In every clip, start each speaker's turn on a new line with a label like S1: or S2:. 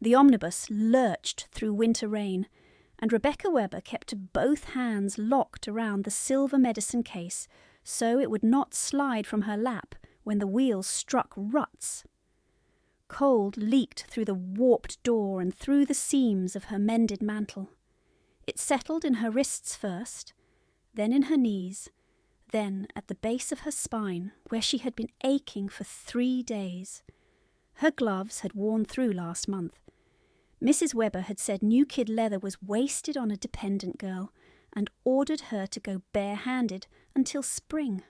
S1: The omnibus lurched through winter rain, and Rebecca Webber kept both hands locked around the silver medicine case so it would not slide from her lap when the wheels struck ruts. Cold leaked through the warped door and through the seams of her mended mantle. It settled in her wrists first, then in her knees, then at the base of her spine, where she had been aching for 3 days. Her gloves had worn through last month. Mrs. Webber had said new kid leather was wasted on a dependent girl and ordered her to go bare-handed until spring.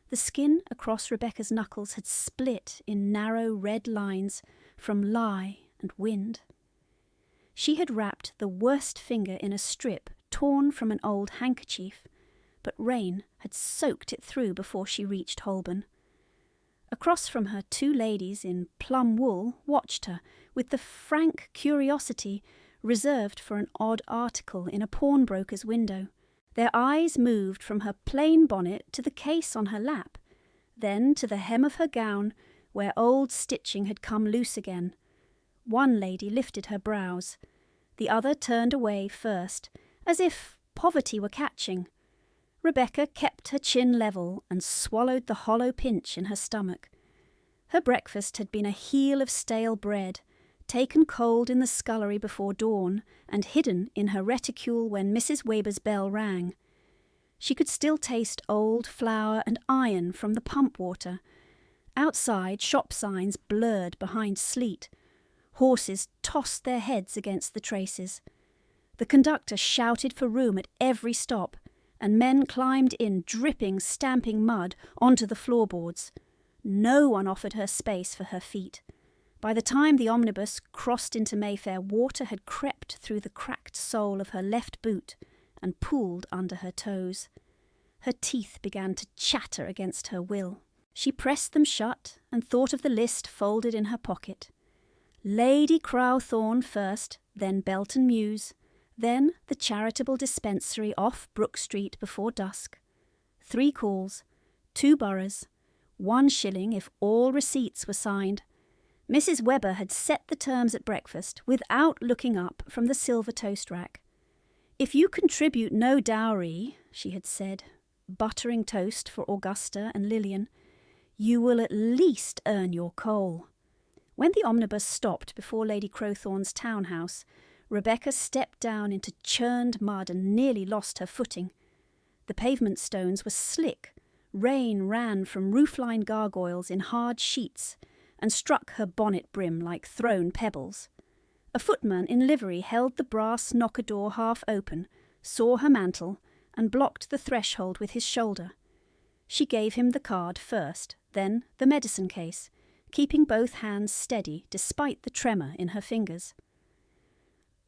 S1: The skin across Rebecca's knuckles had split in narrow red lines from lie and wind. She had wrapped the worst finger in a strip torn from an old handkerchief, but rain had soaked it through before she reached Holborn. Across from her, 2 ladies in plum wool watched her with the frank curiosity reserved for an odd article in a pawnbroker's window. Their eyes moved from her plain bonnet to the case on her lap, then to the hem of her gown where old stitching had come loose again. One lady lifted her brows. The other turned away first, as if poverty were catching. Rebecca kept her chin level and swallowed the hollow pinch in her stomach. Her breakfast had been a heel of stale bread, taken cold in the scullery before dawn and hidden in her reticule when Mrs. Weber's bell rang. She could still taste old flour and iron from the pump water. Outside, shop signs blurred behind sleet. Horses tossed their heads against the traces. The conductor shouted for room at every stop, and men climbed in dripping, stamping mud onto the floorboards. No one offered her space for her feet. By the time the omnibus crossed into Mayfair, water had crept through the cracked sole of her left boot and pooled under her toes. Her teeth began to chatter against her will. She pressed them shut and thought of the list folded in her pocket. Lady Crowthorne first, then Belton Mews, then the charitable dispensary off Brook Street before dusk. 3 calls, 2 boroughs, 1 shilling if all receipts were signed. Mrs. Webber had set the terms at breakfast without looking up from the silver toast rack. "If you contribute no dowry," she had said, buttering toast for Augusta and Lillian, "you will at least earn your coal." When the omnibus stopped before Lady Crowthorne's townhouse, Rebecca stepped down into churned mud and nearly lost her footing. The pavement stones were slick. Rain ran from roofline gargoyles in hard sheets and struck her bonnet brim like thrown pebbles. A footman in livery held the brass knocker door half open, saw her mantle, and blocked the threshold with his shoulder. She gave him the card first, then the medicine case, keeping both hands steady despite the tremor in her fingers.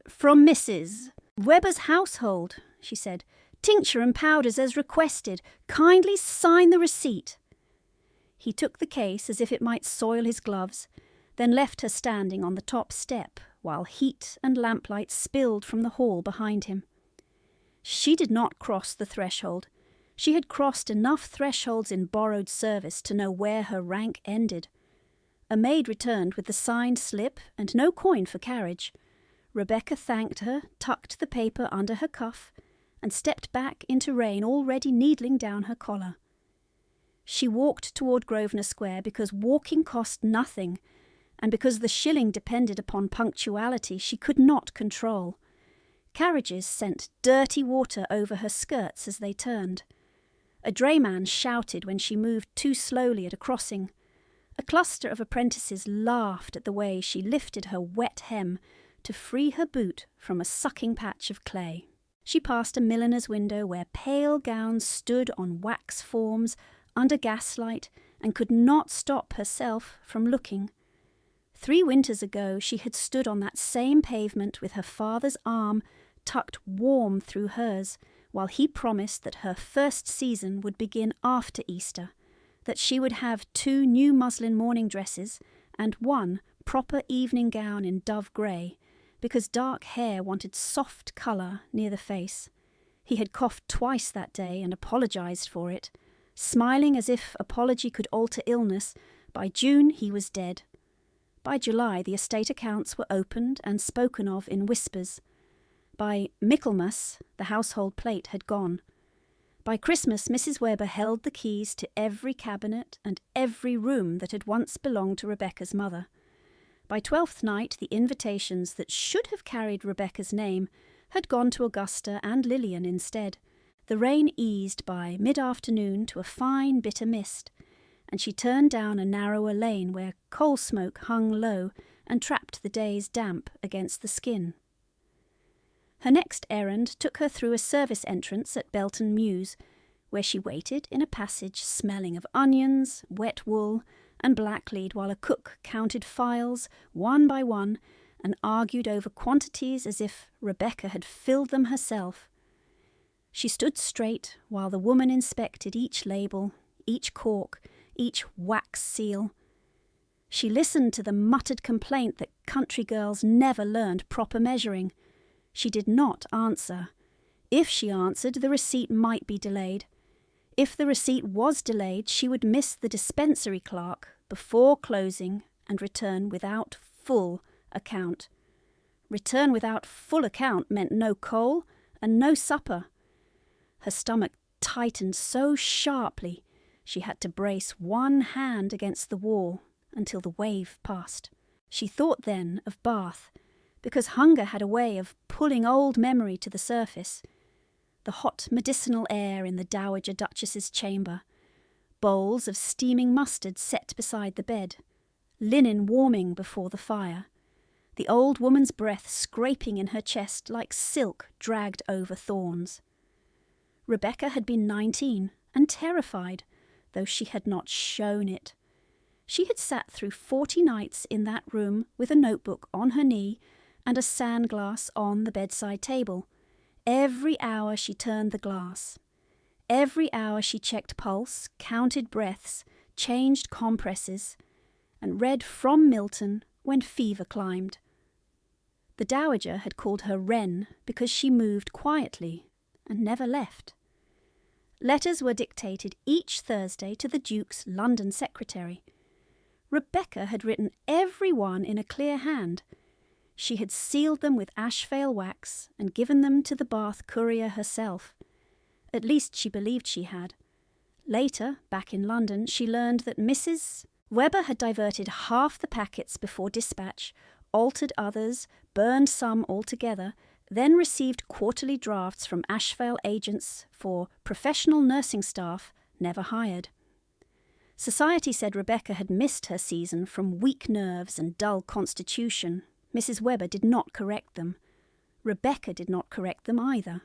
S1: "From Mrs. Webber's household," she said. "Tincture and powders as requested. Kindly sign the receipt." He took the case as if it might soil his gloves, then left her standing on the top step while heat and lamplight spilled from the hall behind him. She did not cross the threshold. She had crossed enough thresholds in borrowed service to know where her rank ended. A maid returned with the signed slip and no coin for carriage. Rebecca thanked her, tucked the paper under her cuff, and stepped back into rain already needling down her collar. She walked toward Grosvenor Square because walking cost nothing, and because the shilling depended upon punctuality she could not control. Carriages sent dirty water over her skirts as they turned. A drayman shouted when she moved too slowly at a crossing. A cluster of apprentices laughed at the way she lifted her wet hem to free her boot from a sucking patch of clay. She passed a milliner's window where pale gowns stood on wax forms under gaslight and could not stop herself from looking. 3 winters ago she had stood on that same pavement with her father's arm tucked warm through hers, while he promised that her first season would begin after Easter, that she would have 2 new muslin morning dresses and 1 proper evening gown in dove grey, because dark hair wanted soft colour near the face. He had coughed twice that day and apologised for it. Smiling as if apology could alter illness, by June he was dead. By July, the estate accounts were opened and spoken of in whispers. By Michaelmas, the household plate had gone. By Christmas, Mrs. Webber held the keys to every cabinet and every room that had once belonged to Rebecca's mother. By Twelfth Night, the invitations that should have carried Rebecca's name had gone to Augusta and Lillian instead. The rain eased by mid-afternoon to a fine bitter mist, and she turned down a narrower lane where coal smoke hung low and trapped the day's damp against the skin. Her next errand took her through a service entrance at Belton Mews, where she waited in a passage smelling of onions, wet wool, and blacklead while a cook counted files one by one and argued over quantities as if Rebecca had filled them herself. She stood straight while the woman inspected each label, each cork, each wax seal. She listened to the muttered complaint that country girls never learned proper measuring. She did not answer. If she answered, the receipt might be delayed. If the receipt was delayed, she would miss the dispensary clerk before closing and return without full account. Return without full account meant no coal and no supper. Her stomach tightened so sharply she had to brace one hand against the wall until the wave passed. She thought then of Bath, because hunger had a way of pulling old memory to the surface. The hot medicinal air in the Dowager Duchess's chamber, bowls of steaming mustard set beside the bed, linen warming before the fire, the old woman's breath scraping in her chest like silk dragged over thorns. Rebecca had been 19 and terrified, though she had not shown it. She had sat through 40 nights in that room with a notebook on her knee and a sand glass on the bedside table. Every hour she turned the glass. Every hour she checked pulse, counted breaths, changed compresses, and read from Milton when fever climbed. The Dowager had called her Wren because she moved quietly and never left. Letters were dictated each Thursday to the Duke's London secretary. Rebecca had written every one in a clear hand. She had sealed them with Ashevail wax and given them to the Bath courier herself. At least she believed she had. Later, back in London, she learned that Mrs. Webber had diverted half the packets before dispatch, altered others, burned some altogether, then received quarterly drafts from Ashevail agents for professional nursing staff never hired. Society said Rebecca had missed her season from weak nerves and dull constitution. Mrs. Webber did not correct them. Rebecca did not correct them either.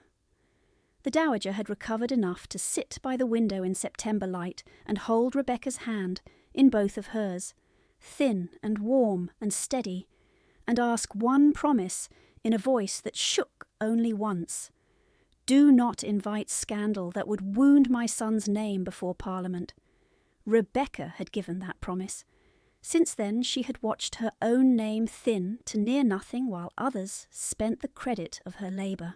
S1: The Dowager had recovered enough to sit by the window in September light and hold Rebecca's hand in both of hers, thin and warm and steady, and ask one promise in a voice that shook only once. Do not invite scandal that would wound my son's name before Parliament. Rebecca had given that promise. Since then she had watched her own name thin to near nothing while others spent the credit of her labour.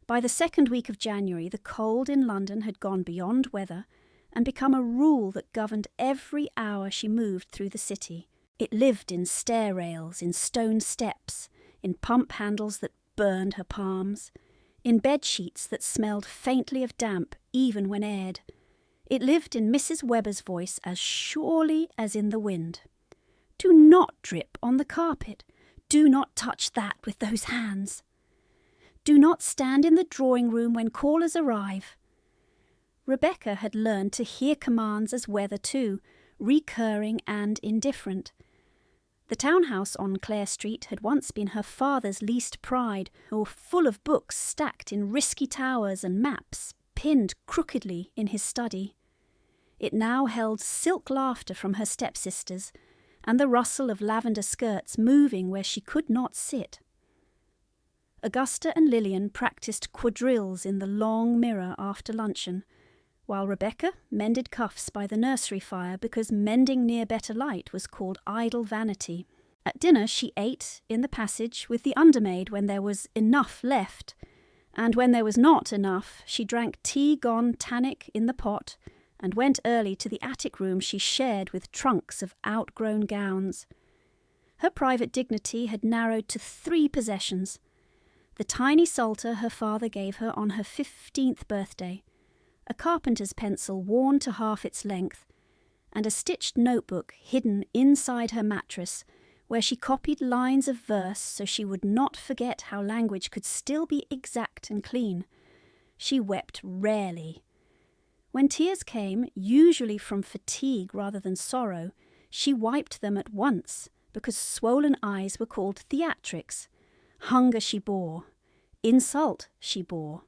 S1: By the second week of January the cold in London had gone beyond weather and become a rule that governed every hour she moved through the city. It lived in stair rails, in stone steps, in pump handles that burned her palms, in bed sheets that smelled faintly of damp even when aired. It lived in Mrs. Webber's voice as surely as in the wind. Do not drip on the carpet. Do not touch that with those hands. Do not stand in the drawing room when callers arrive. Rebecca had learned to hear commands as weather too, recurring and indifferent. The townhouse on Clare Street had once been her father's least pride, or full of books stacked in risky towers and maps pinned crookedly in his study. It now held silk laughter from her stepsisters, and the rustle of lavender skirts moving where she could not sit. Augusta and Lillian practised quadrilles in the long mirror after luncheon, while Rebecca mended cuffs by the nursery fire because mending near better light was called idle vanity. At dinner she ate in the passage with the undermaid when there was enough left, and when there was not enough she drank tea gone tannic in the pot and went early to the attic room she shared with trunks of outgrown gowns. Her private dignity had narrowed to 3 possessions: the tiny psalter her father gave her on her 15th birthday, a carpenter's pencil worn to half its length, and a stitched notebook hidden inside her mattress, where she copied lines of verse so she would not forget how language could still be exact and clean. She wept rarely. When tears came, usually from fatigue rather than sorrow, she wiped them at once, because swollen eyes were called theatrics. Hunger she bore, insult she bore,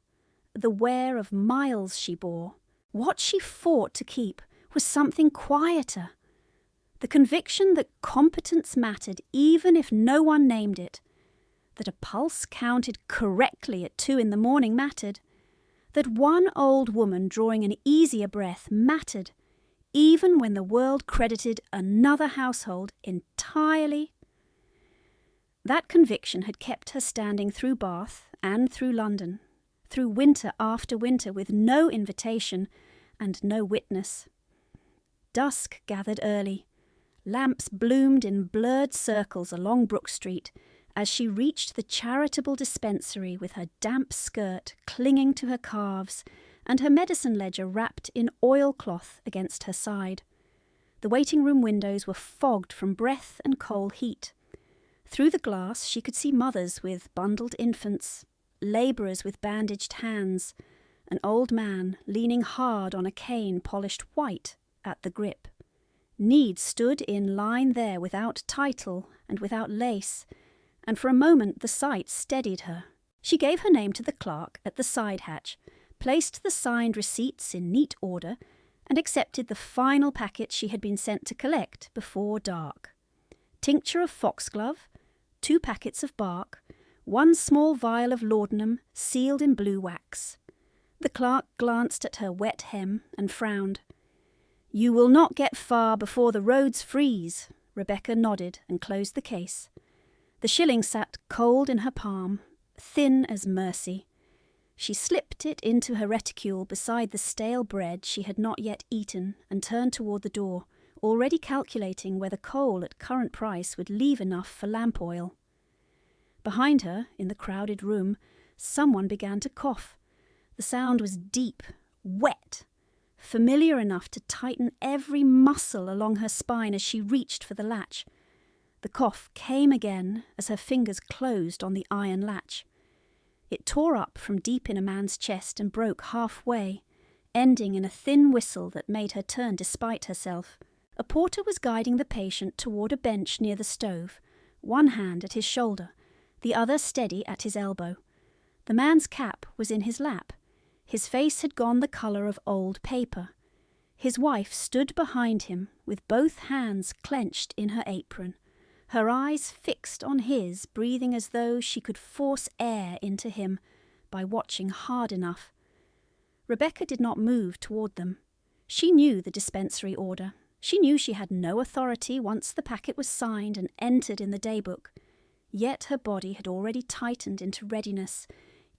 S1: the wear of miles she bore. What she fought to keep was something quieter. The conviction that competence mattered even if no one named it, that a pulse counted correctly at 2 a.m. mattered, that one old woman drawing an easier breath mattered, even when the world credited another household entirely. That conviction had kept her standing through Bath and through London, through winter after winter, with no invitation and no witness. Dusk gathered early. Lamps bloomed in blurred circles along Brook Street as she reached the charitable dispensary with her damp skirt clinging to her calves and her medicine ledger wrapped in oilcloth against her side. The waiting room windows were fogged from breath and coal heat. Through the glass she could see mothers with bundled infants, labourers with bandaged hands, an old man leaning hard on a cane polished white at the grip. Need stood in line there without title and without lace, and for a moment the sight steadied her. She gave her name to the clerk at the side hatch, placed the signed receipts in neat order, and accepted the final packet she had been sent to collect before dark. Tincture of foxglove, 2 packets of bark, 1 small vial of laudanum sealed in blue wax. The clerk glanced at her wet hem and frowned. "You will not get far before the roads freeze." Rebecca nodded and closed the case. The shilling sat cold in her palm, thin as mercy. She slipped it into her reticule beside the stale bread she had not yet eaten and turned toward the door, already calculating whether coal at current price would leave enough for lamp oil. Behind her, in the crowded room, someone began to cough. The sound was deep, wet, familiar enough to tighten every muscle along her spine as she reached for the latch. The cough came again as her fingers closed on the iron latch. It tore up from deep in a man's chest and broke halfway, ending in a thin whistle that made her turn despite herself. A porter was guiding the patient toward a bench near the stove, one hand at his shoulder, the other steady at his elbow. The man's cap was in his lap. His face had gone the colour of old paper. His wife stood behind him with both hands clenched in her apron, her eyes fixed on his, breathing as though she could force air into him by watching hard enough. Rebecca did not move toward them. She knew the dispensary order. She knew she had no authority once the packet was signed and entered in the daybook. Yet her body had already tightened into readiness,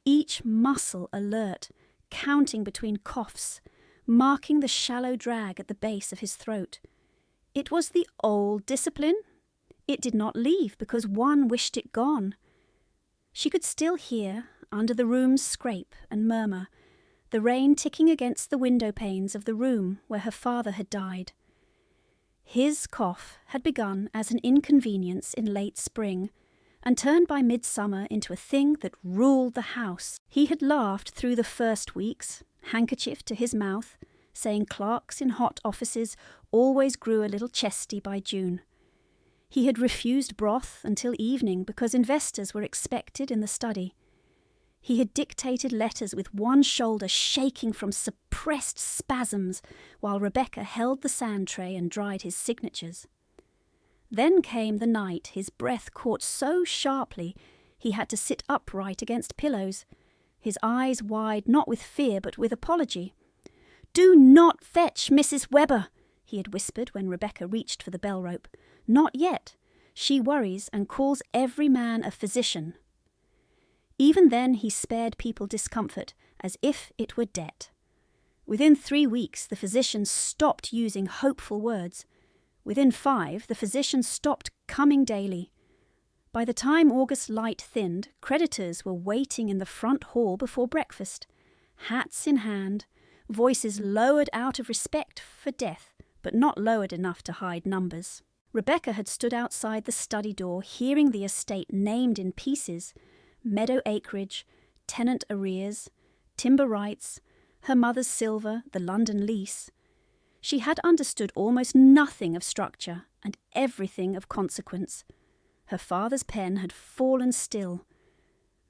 S1: each muscle alert, counting between coughs, marking the shallow drag at the base of his throat. It was the old discipline. It did not leave because one wished it gone. She could still hear, under the room's scrape and murmur, the rain ticking against the window panes of the room where her father had died. His cough had begun as an inconvenience in late spring, and turned by midsummer into a thing that ruled the house. He had laughed through the first weeks, handkerchief to his mouth, saying clerks in hot offices always grew a little chesty by June. He had refused broth until evening because investors were expected in the study. He had dictated letters with one shoulder shaking from suppressed spasms while Rebecca held the sand tray and dried his signatures. Then came the night his breath caught so sharply he had to sit upright against pillows, his eyes wide not with fear but with apology. "Do not fetch Mrs. Webber," he had whispered when Rebecca reached for the bell rope. "Not yet. She worries and calls every man a physician." Even then he spared people discomfort as if it were debt. Within 3 weeks the physician stopped using hopeful words. Within 5 the physician stopped coming daily. By the time August light thinned, creditors were waiting in the front hall before breakfast, hats in hand, voices lowered out of respect for death, but not lowered enough to hide numbers. Rebecca had stood outside the study door, hearing the estate named in pieces: meadow acreage, tenant arrears, timber rights, her mother's silver, the London lease. She had understood almost nothing of structure and everything of consequence. Her father's pen had fallen still.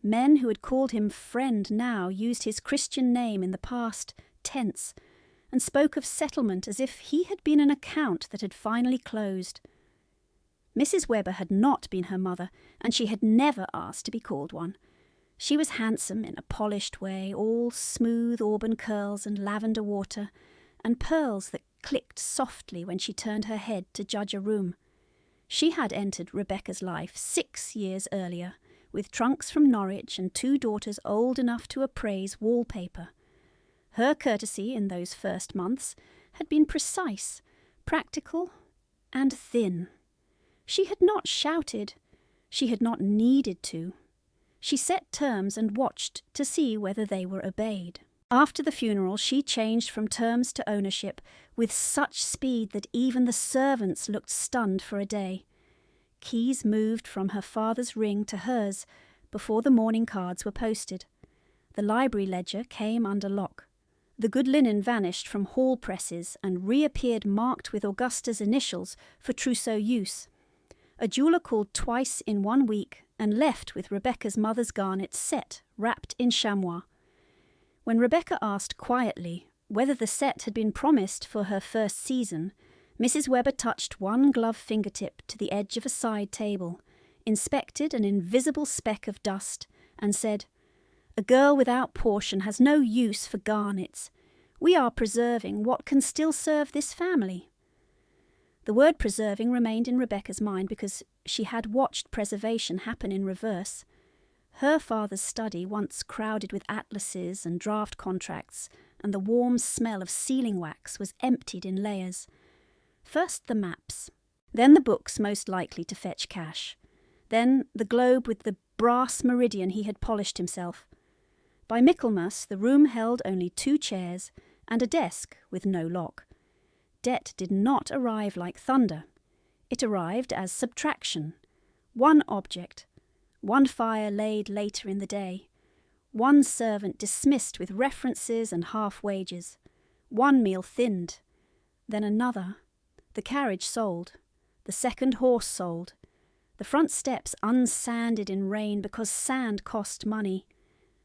S1: Men who had called him friend now used his Christian name in the past tense and spoke of settlement as if he had been an account that had finally closed. Mrs. Webber had not been her mother, and she had never asked to be called one. She was handsome in a polished way, all smooth auburn curls and lavender water, and pearls that clicked softly when she turned her head to judge a room. She had entered Rebecca's life 6 years earlier, with trunks from Norwich and 2 daughters old enough to appraise wallpaper. Her courtesy in those first months had been precise, practical, and thin. She had not shouted. She had not needed to. She set terms and watched to see whether they were obeyed. After the funeral, she changed from terms to ownership with such speed that even the servants looked stunned for a day. Keys moved from her father's ring to hers before the mourning cards were posted. The library ledger came under lock. The good linen vanished from hall presses and reappeared marked with Augusta's initials for trousseau use. A jeweller called twice in 1 week and left with Rebecca's mother's garnet set, wrapped in chamois. When Rebecca asked quietly whether the set had been promised for her first season, Mrs. Webber touched one glove fingertip to the edge of a side table, inspected an invisible speck of dust, and said, "A girl without portion has no use for garnets. We are preserving what can still serve this family." The word preserving remained in Rebecca's mind because she had watched preservation happen in reverse. Her father's study, once crowded with atlases and draft contracts, and the warm smell of sealing wax, was emptied in layers. First the maps, then the books most likely to fetch cash, then the globe with the brass meridian he had polished himself. By Michaelmas the room held only 2 chairs and a desk with no lock. Debt did not arrive like thunder. It arrived as subtraction. 1 object, 1 fire laid later in the day, 1 servant dismissed with references and half wages, 1 meal thinned, then another, the carriage sold, the second horse sold, the front steps unsanded in rain because sand cost money.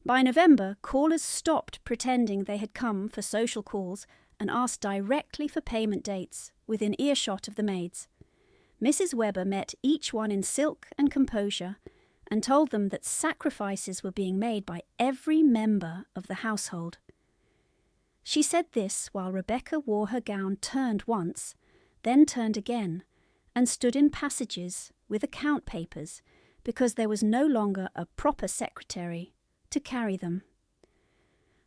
S1: By November, callers stopped pretending they had come for social calls and asked directly for payment dates within earshot of the maids. Mrs. Webber met each one in silk and composure and told them that sacrifices were being made by every member of the household. She said this while Rebecca wore her gown turned once, then turned again, and stood in passages with account papers because there was no longer a proper secretary to carry them.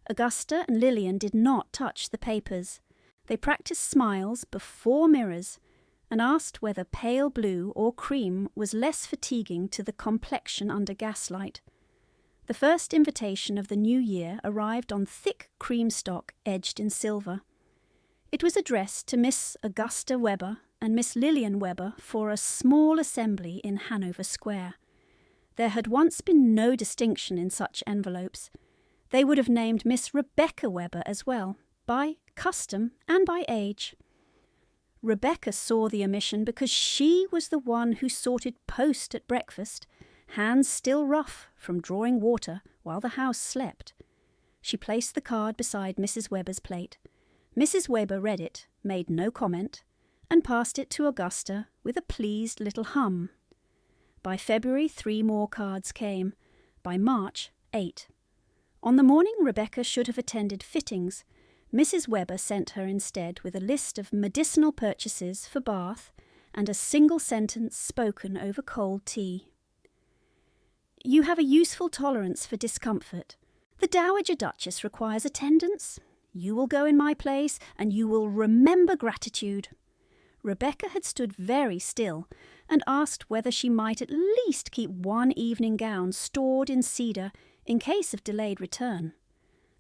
S1: Augusta and Lillian did not touch the papers. They practiced smiles before mirrors and asked whether pale blue or cream was less fatiguing to the complexion under gaslight. The first invitation of the new year arrived on thick cream stock edged in silver. It was addressed to Miss Augusta Webber and Miss Lillian Webber for a small assembly in Hanover Square. There had once been no distinction in such envelopes. They would have named Miss Rebecca Webber as well, by custom and by age. Rebecca saw the omission because she was the one who sorted post at breakfast, hands still rough from drawing water while the house slept. She placed the card beside Mrs. Webber's plate. Mrs. Webber read it, made no comment, and passed it to Augusta with a pleased little hum. By February 3 more cards came. By March 8. On the morning Rebecca should have attended fittings, Mrs. Webber sent her instead with a list of medicinal purchases for Bath and a single sentence spoken over cold tea. "You have a useful tolerance for discomfort. The Dowager Duchess requires attendance. You will go in my place, and you will remember gratitude." Rebecca had stood very still and asked whether she might at least keep one evening gown stored in cedar in case of delayed return.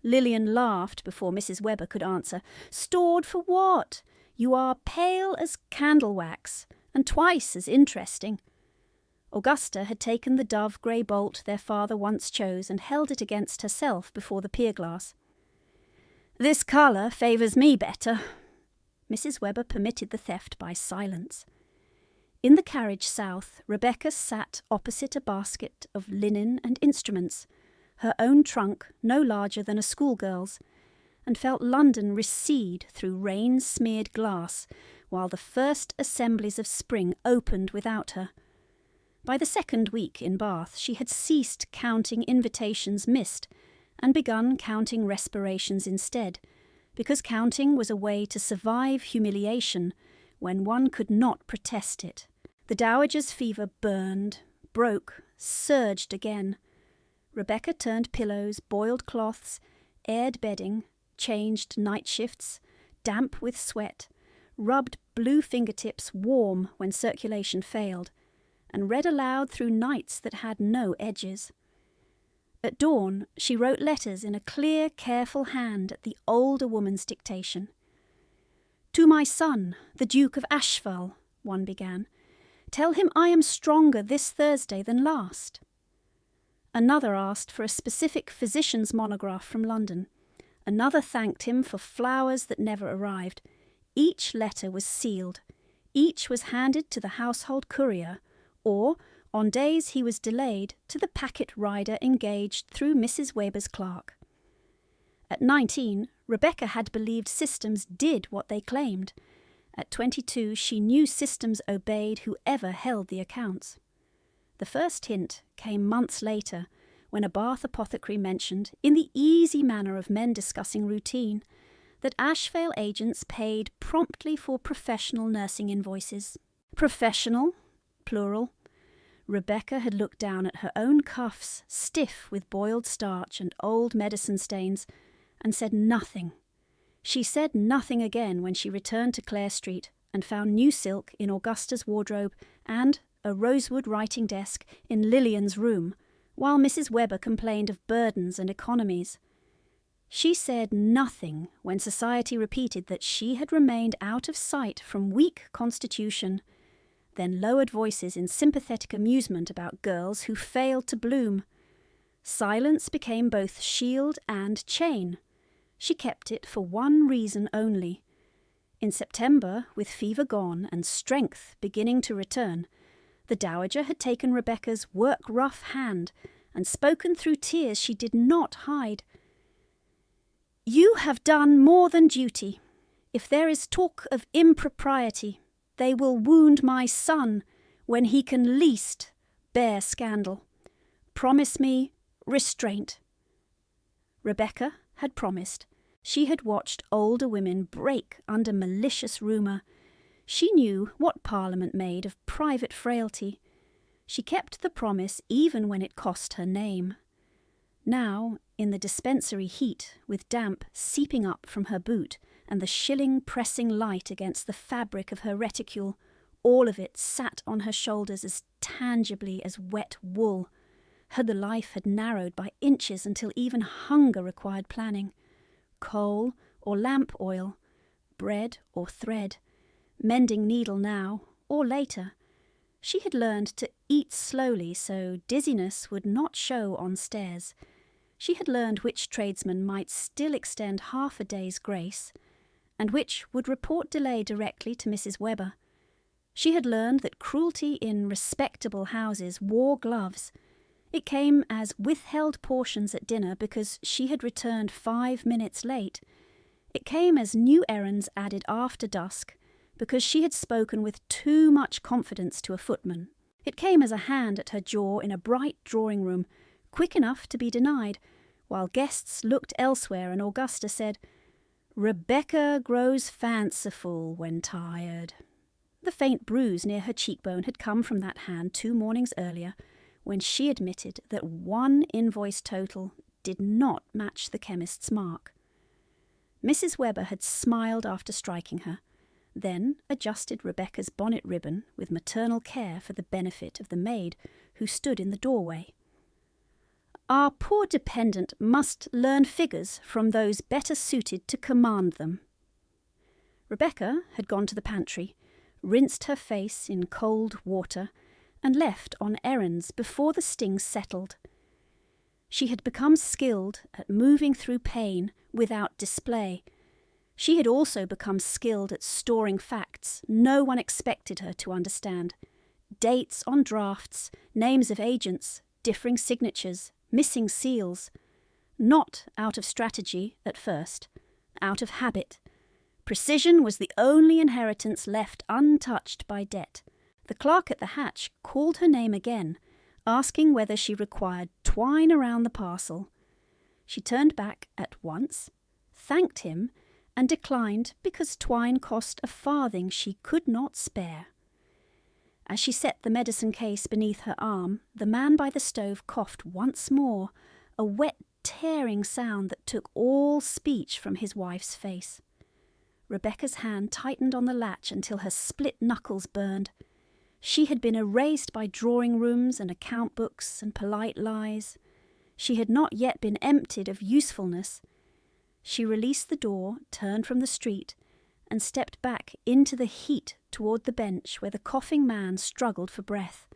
S1: Lillian laughed before Mrs. Webber could answer. "Stored for what? You are pale as candle wax, and twice as interesting." Augusta had taken the dove grey bolt their father once chose and held it against herself before the pier-glass. "This colour favours me better." Mrs. Webber permitted the theft by silence. In the carriage south, Rebecca sat opposite a basket of linen and instruments, her own trunk no larger than a schoolgirl's, and felt London recede through rain-smeared glass while the first assemblies of spring opened without her. By the second week in Bath, she had ceased counting invitations missed and begun counting respirations instead, because counting was a way to survive humiliation when one could not protest it. The dowager's fever burned, broke, surged again. Rebecca turned pillows, boiled cloths, aired bedding, changed night shifts, damp with sweat, rubbed blue fingertips warm when circulation failed, and read aloud through nights that had no edges. At dawn, she wrote letters in a clear, careful hand at the older woman's dictation. "To my son, the Duke of Ashevail," one began, "tell him I am stronger this Thursday than last." Another asked for a specific physician's monograph from London. Another thanked him for flowers that never arrived. Each letter was sealed. Each was handed to the household courier, or, on days he was delayed, to the packet rider engaged through Mrs. Weber's clerk. At 19, Rebecca had believed systems did what they claimed. At 22, she knew systems obeyed whoever held the accounts. The first hint came months later, when a Bath apothecary mentioned, in the easy manner of men discussing routine, that Ashevail agents paid promptly for professional nursing invoices. Professional, plural. Rebecca had looked down at her own cuffs, stiff with boiled starch and old medicine stains, and said nothing. She said nothing again when she returned to Clare Street and found new silk in Augusta's wardrobe and a rosewood writing desk in Lillian's room, while Mrs. Webber complained of burdens and economies. She said nothing when society repeated that she had remained out of sight from weak constitution, then lowered voices in sympathetic amusement about girls who failed to bloom. Silence became both shield and chain. She kept it for one reason only. In September, with fever gone and strength beginning to return, the dowager had taken Rebecca's work-rough hand and spoken through tears she did not hide. "You have done more than duty. If there is talk of impropriety, they will wound my son when he can least bear scandal. Promise me restraint." Rebecca had promised. She had watched older women break under malicious rumour. She knew what Parliament made of private frailty. She kept the promise even when it cost her name. Now, in the dispensary heat, with damp seeping up from her boot and the shilling pressing light against the fabric of her reticule, all of it sat on her shoulders as tangibly as wet wool. Her life had narrowed by inches until even hunger required planning. Coal or lamp oil, bread or thread, mending needle now or later. She had learned to eat slowly so dizziness would not show on stairs. She had learned which tradesman might still extend half a day's grace, and which would report delay directly to Mrs. Webber. She had learned that cruelty in respectable houses wore gloves. It came as withheld portions at dinner because she had returned 5 minutes late. It came as new errands added after dusk because she had spoken with too much confidence to a footman. It came as a hand at her jaw in a bright drawing-room, quick enough to be denied, while guests looked elsewhere and Augusta said, "Rebecca grows fanciful when tired." The faint bruise near her cheekbone had come from that hand 2 mornings earlier, when she admitted that one invoice total did not match the chemist's mark. Mrs. Webber had smiled after striking her. then adjusted Rebecca's bonnet ribbon with maternal care for the benefit of the maid who stood in the doorway. "Our poor dependent must learn figures from those better suited to command them." Rebecca had gone to the pantry, rinsed her face in cold water, and left on errands before the sting settled. She had become skilled at moving through pain without display. She had also become skilled at storing facts no one expected her to understand. Dates on drafts, names of agents, differing signatures, missing seals. Not out of strategy at first, out of habit. Precision was the only inheritance left untouched by debt. The clerk at the hatch called her name again, asking whether she required twine around the parcel. She turned back at once, thanked him, and declined because twine cost a farthing she could not spare. As she set the medicine case beneath her arm, the man by the stove coughed once more, a wet, tearing sound that took all speech from his wife's face. Rebecca's hand tightened on the latch until her split knuckles burned. She had been erased by drawing-rooms and account books and polite lies. She had not yet been emptied of usefulness. She released the door, turned from the street, and stepped back into the heat toward the bench where the coughing man struggled for breath.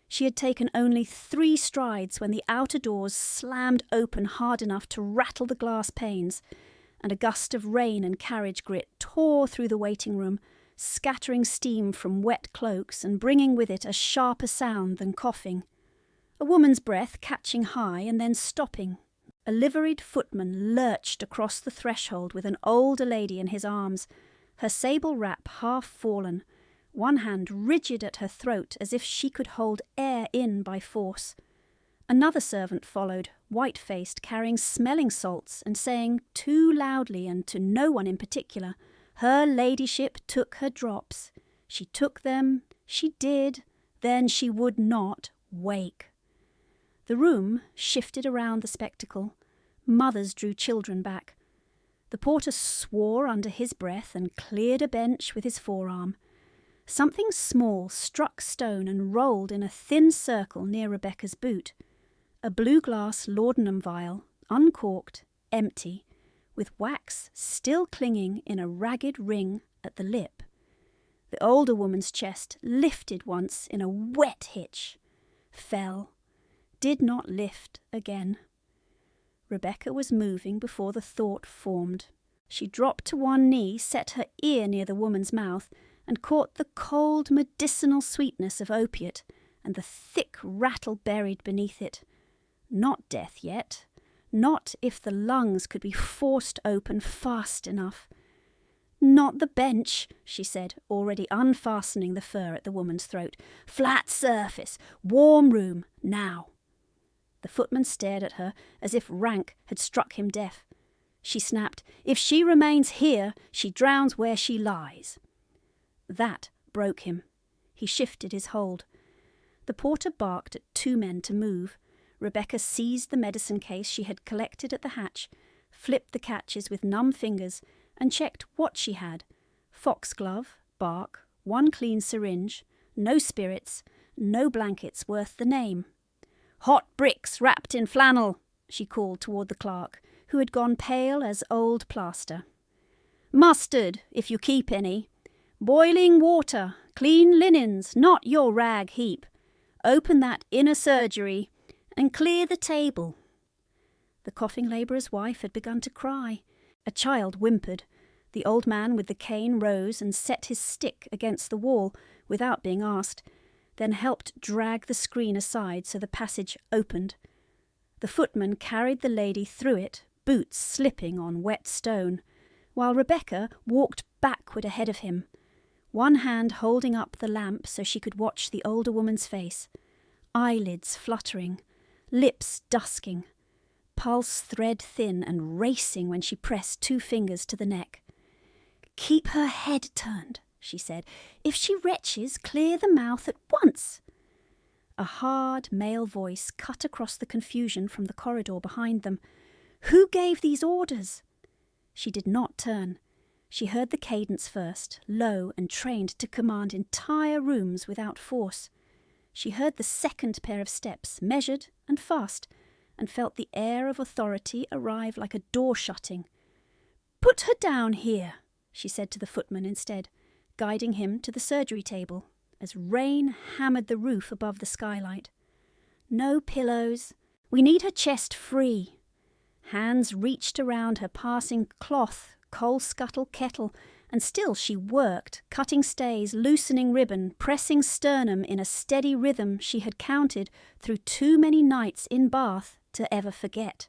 S1: She had taken only 3 strides when the outer doors slammed open hard enough to rattle the glass panes, and a gust of rain and carriage grit tore through the waiting room, scattering steam from wet cloaks and bringing with it a sharper sound than coughing. A woman's breath catching high and then stopping. A liveried footman lurched across the threshold with an older lady in his arms, her sable wrap half fallen, one hand rigid at her throat as if she could hold air in by force. Another servant followed, white-faced, carrying smelling salts and saying too loudly and to no one in particular, "Her ladyship took her drops. She took them, she did, then she would not wake." The room shifted around the spectacle. Mothers drew children back. The porter swore under his breath and cleared a bench with his forearm. Something small struck stone and rolled in a thin circle near Rebecca's boot. A blue glass laudanum vial, uncorked, empty, with wax still clinging in a ragged ring at the lip. The older woman's chest lifted once in a wet hitch, fell, did not lift again. Rebecca was moving before the thought formed. She dropped to one knee, set her ear near the woman's mouth, and caught the cold medicinal sweetness of opiate and the thick rattle buried beneath it. Not death yet. Not if the lungs could be forced open fast enough. "Not the bench," she said, already unfastening the fur at the woman's throat. "Flat surface, warm room, now." The footman stared at her as if rank had struck him deaf. She snapped, "If she remains here, she drowns where she lies." That broke him. He shifted his hold. The porter barked at 2 men to move. Rebecca seized the medicine case she had collected at the hatch, flipped the catches with numb fingers, and checked what she had. Foxglove, bark, 1 clean syringe, no spirits, no blankets worth the name. "Hot bricks wrapped in flannel," she called toward the clerk, who had gone pale as old plaster. "Mustard, if you keep any. Boiling water, clean linens, not your rag heap. Open that inner surgery and clear the table." The coughing labourer's wife had begun to cry. A child whimpered. The old man with the cane rose and set his stick against the wall without being asked, then helped drag the screen aside so the passage opened. The footman carried the lady through it, boots slipping on wet stone, while Rebecca walked backward ahead of him, one hand holding up the lamp so she could watch the older woman's face, eyelids fluttering, lips dusking, pulse thread thin and racing when she pressed 2 fingers to the neck. "Keep her head turned," she said. "If she retches, clear the mouth at once." A hard male voice cut across the confusion from the corridor behind them. "Who gave these orders?" She did not turn. She heard the cadence first, low and trained to command entire rooms without force. She heard the second pair of steps, measured and fast, and felt the air of authority arrive like a door shutting. "Put her down here," she said to the footman instead, guiding him to the surgery table, as rain hammered the roof above the skylight. "No pillows. We need her chest free." Hands reached around her, passing cloth, coal scuttle, kettle, and still she worked, cutting stays, loosening ribbon, pressing sternum in a steady rhythm she had counted through too many nights in Bath to ever forget.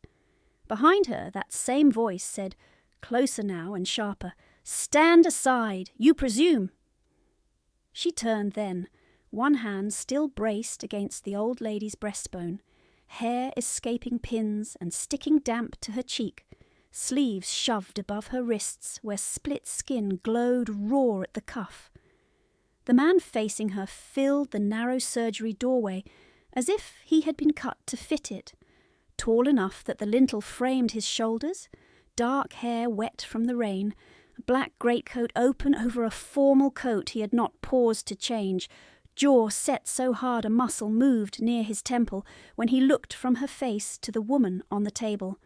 S1: Behind her, that same voice said, closer now and sharper, "Stand aside, you presume." She turned then, one hand still braced against the old lady's breastbone, hair escaping pins and sticking damp to her cheek, sleeves shoved above her wrists where split skin glowed raw at the cuff. The man facing her filled the narrow surgery doorway as if he had been cut to fit it, tall enough that the lintel framed his shoulders, dark hair wet from the rain, a black greatcoat open over a formal coat he had not paused to change, jaw set so hard a muscle moved near his temple when he looked from her face to the woman on the table.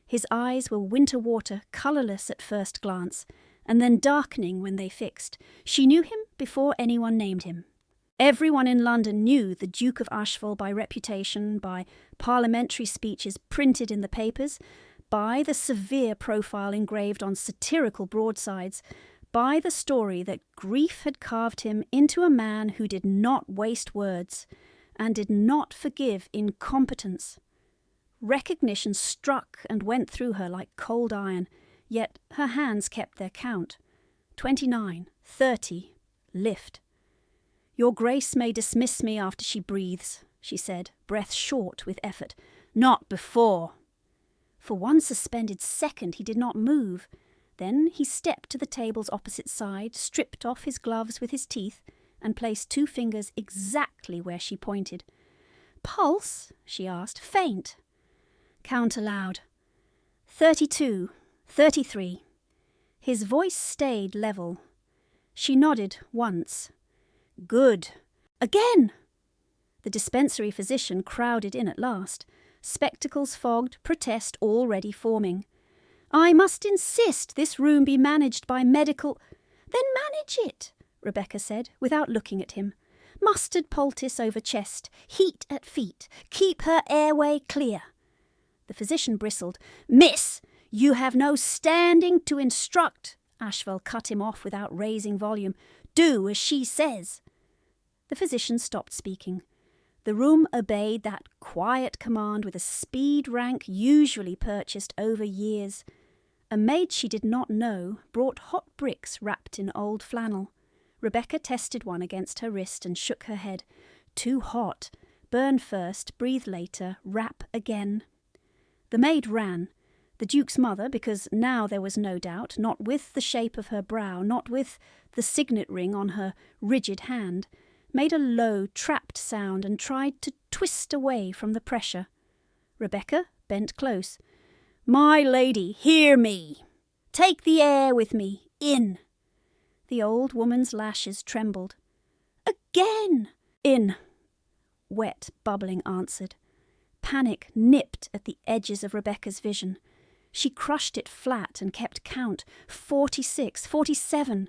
S1: His eyes were winter water, colourless at first glance, and then darkening when they fixed. She knew him before anyone named him. Everyone in London knew the Duke of Ashevail by reputation, by parliamentary speeches printed in the papers, by the severe profile engraved on satirical broadsides, by the story that grief had carved him into a man who did not waste words and did not forgive incompetence. Recognition struck and went through her like cold iron, yet her hands kept their count. 29, 30, lift. "Your Grace may dismiss me after she breathes," she said, breath short with effort. "Not before." For one suspended second he did not move. Then he stepped to the table's opposite side, stripped off his gloves with his teeth, and placed 2 fingers exactly where she pointed. "Pulse?" she asked. "Faint?" "Count aloud." 32, 33. His voice stayed level. She nodded once. "Good." "Again!" The dispensary physician crowded in at last, spectacles fogged, protest already forming. "I must insist this room be managed by medical—" "Then manage it," Rebecca said, without looking at him. "Mustard poultice over chest, heat at feet, keep her airway clear." The physician bristled. "Miss, you have no standing to instruct." Ashevail cut him off without raising volume. "Do as she says." The physician stopped speaking. The room obeyed that quiet command with a speed rank usually purchased over years. A maid she did not know brought hot bricks wrapped in old flannel. Rebecca tested one against her wrist and shook her head. "Too hot. Burn first, breathe later, wrap again." The maid ran. The Duke's mother, because now there was no doubt, not with the shape of her brow, not with the signet ring on her rigid hand, made a low, trapped sound and tried to twist away from the pressure. Rebecca bent close. "My lady, hear me. Take the air with me. In." The old woman's lashes trembled. "Again." "In." Wet, bubbling answered. Panic nipped at the edges of Rebecca's vision. She crushed it flat and kept count. 46, 47.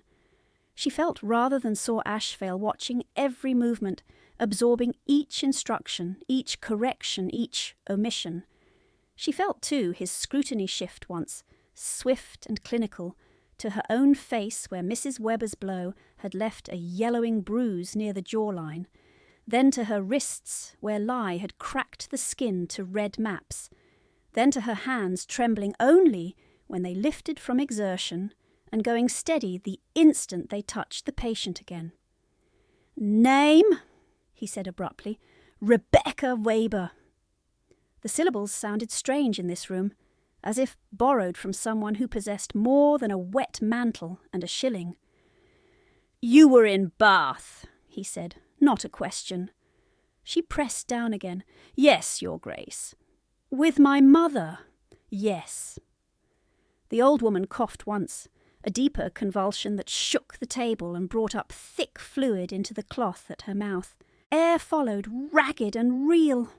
S1: She felt rather than saw Ashevail watching every movement, absorbing each instruction, each correction, each omission. She felt, too, his scrutiny shift once, swift and clinical, to her own face where Mrs. Webber's blow had left a yellowing bruise near the jawline, then to her wrists where lye had cracked the skin to red maps, then to her hands trembling only when they lifted from exertion and going steady the instant they touched the patient again. "Name," he said abruptly. "Rebecca Weber." The syllables sounded strange in this room, as if borrowed from someone who possessed more than a wet mantle and a shilling. "You were in Bath," he said, not a question. She pressed down again. "Yes, Your Grace." "With my mother?" "Yes." The old woman coughed once. a deeper convulsion that shook the table and brought up thick fluid into the cloth at her mouth. Air followed, ragged and real.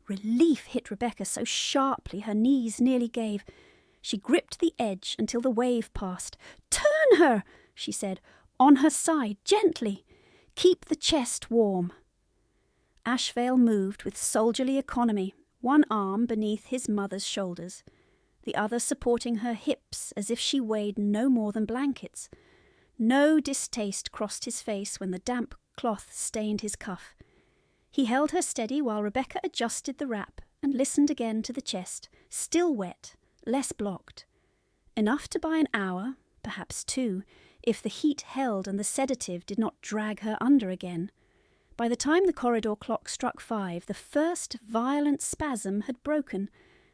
S1: Relief hit Rebecca so sharply her knees nearly gave. She gripped the edge until the wave passed. "Turn her," she said, "on her side, gently. Keep the chest warm." Ashevail moved with soldierly economy, one arm beneath his mother's shoulders, the other supporting her hips as if she weighed no more than blankets. No distaste crossed his face when the damp cloth stained his cuff. He held her steady while Rebecca adjusted the wrap and listened again to the chest, still wet, less blocked. Enough to buy an hour, perhaps 2, if the heat held and the sedative did not drag her under again. By the time the corridor clock struck 5, the first violent spasm had broken,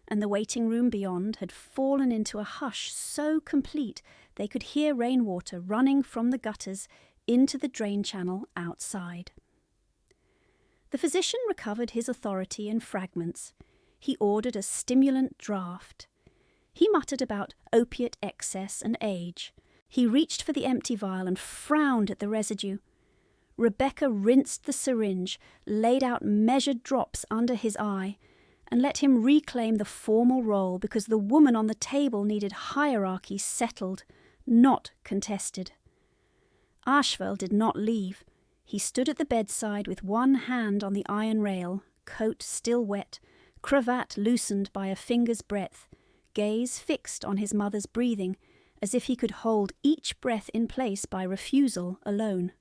S1: and the waiting room beyond had fallen into a hush so complete they could hear rainwater running from the gutters into the drain channel outside. The physician recovered his authority in fragments. He ordered a stimulant draught. He muttered about opiate excess and age. He reached for the empty vial and frowned at the residue. Rebecca rinsed the syringe, laid out measured drops under his eye, and let him reclaim the formal role because the woman on the table needed hierarchy settled, not contested. Ashevail did not leave. He stood at the bedside with one hand on the iron rail, coat still wet, cravat loosened by a finger's breadth, gaze fixed on his mother's breathing, as if he could hold each breath in place by refusal alone.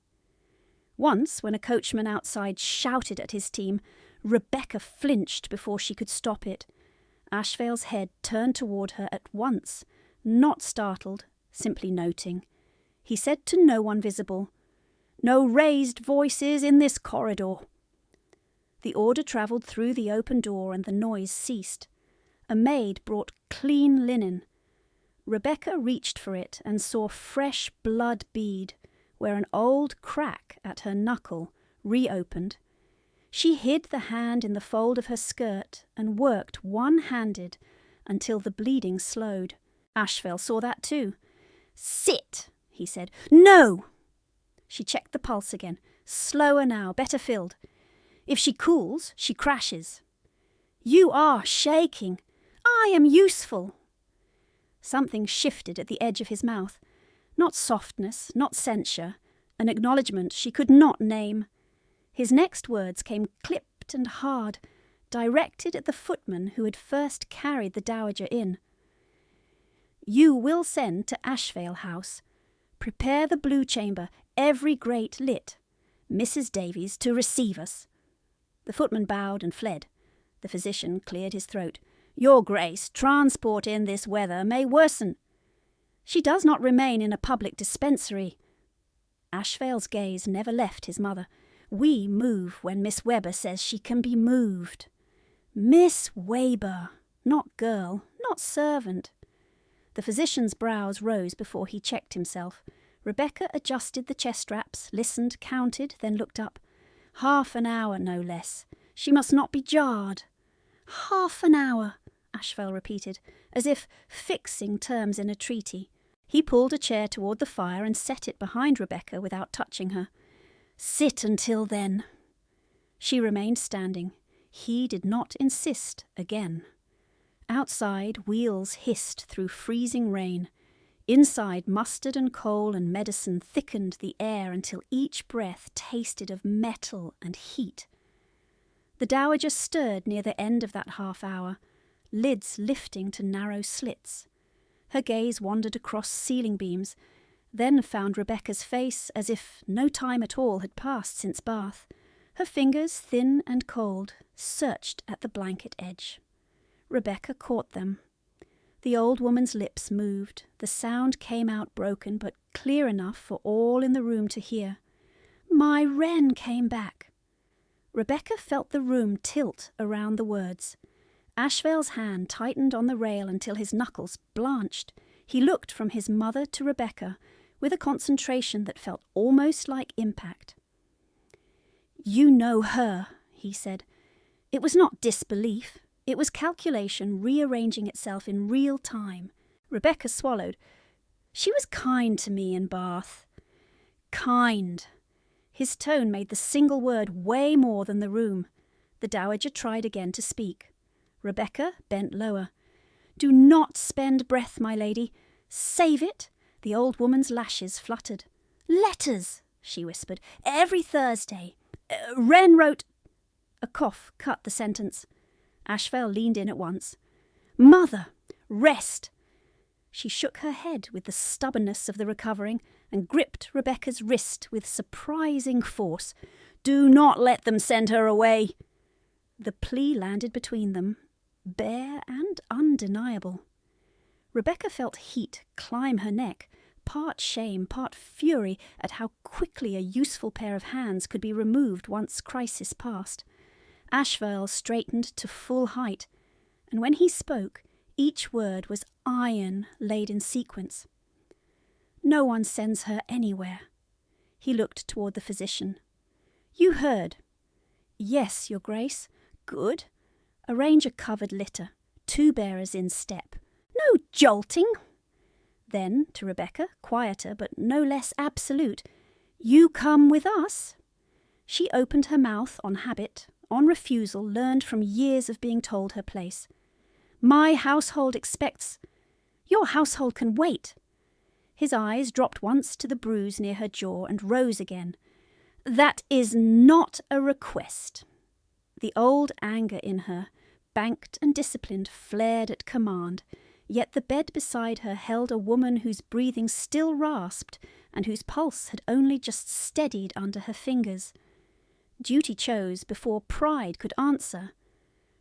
S1: Once, when a coachman outside shouted at his team, Rebecca flinched before she could stop it. Ashevail's head turned toward her at once, not startled, simply noting. He said to no one visible, "No raised voices in this corridor." The order travelled through the open door and the noise ceased. A maid brought clean linen. Rebecca reached for it and saw fresh blood bead, where an old crack at her knuckle reopened. She hid the hand in the fold of her skirt and worked one-handed until the bleeding slowed. Ashevail saw that too. "Sit," he said. "No!" She checked the pulse again. Slower now, better filled. If she cools, she crashes. "You are shaking. I am useful." Something shifted at the edge of his mouth. Not softness, not censure, an acknowledgement she could not name. His next words came clipped and hard, directed at the footman who had first carried the dowager in. "You will send to Ashevail House. Prepare the blue chamber, every grate lit. Mrs. Davies to receive us." The footman bowed and fled. The physician cleared his throat. "Your Grace, transport in this weather may worsen." "She does not remain in a public dispensary." Ashevail's gaze never left his mother. "We move when Miss Webber says she can be moved." Miss Weber, not girl, not servant. The physician's brows rose before he checked himself. Rebecca adjusted the chest straps, listened, counted, then looked up. 1/2 an hour, no less. She must not be jarred. 1/2 an hour, Ashevail repeated, as if fixing terms in a treaty. He pulled a chair toward the fire and set it behind Rebecca without touching her. "Sit until then." She remained standing. He did not insist again. Outside, wheels hissed through freezing rain. Inside, mustard and coal and medicine thickened the air until each breath tasted of metal and heat. The dowager stirred near the end of that half hour, lids lifting to narrow slits. Her gaze wandered across ceiling beams, then found Rebecca's face as if no time at all had passed since bath. Her fingers, thin and cold, searched at the blanket edge. Rebecca caught them. The old woman's lips moved. The sound came out broken, but clear enough for all in the room to hear. "My Wren came back." Rebecca felt the room tilt around the words. Ashevail's hand tightened on the rail until his knuckles blanched. He looked from his mother to Rebecca with a concentration that felt almost like impact. "You know her," he said. It was not disbelief. It was calculation rearranging itself in real time. Rebecca swallowed. She was kind to me in Bath. Kind. His tone made the single word weigh more than the room. The dowager tried again to speak. Rebecca bent lower. Do not spend breath, my lady. Save it. The old woman's lashes fluttered. Letters, she whispered, every Thursday. Wren wrote... A cough cut the sentence. Ashevail leaned in at once. Mother, rest. She shook her head with the stubbornness of the recovering and gripped Rebecca's wrist with surprising force. Do not let them send her away. The plea landed between them, bare and undeniable. Rebecca felt heat climb her neck, part shame, part fury at how quickly a useful pair of hands could be removed once crisis passed. Ashevail straightened to full height, and when he spoke, each word was iron laid in sequence. No one sends her anywhere. He looked toward the physician. You heard. Yes, Your Grace. Good. Arrange a covered litter, 2 bearers in step. No jolting. Then, to Rebecca, quieter but no less absolute, you come with us. She opened her mouth on habit, on refusal learned from years of being told her place. My household expects... Your household can wait. His eyes dropped once to the bruise near her jaw and rose again. That is not a request. The old anger in her, banked and disciplined, flared at command, yet the bed beside her held a woman whose breathing still rasped and whose pulse had only just steadied under her fingers. Duty chose before pride could answer.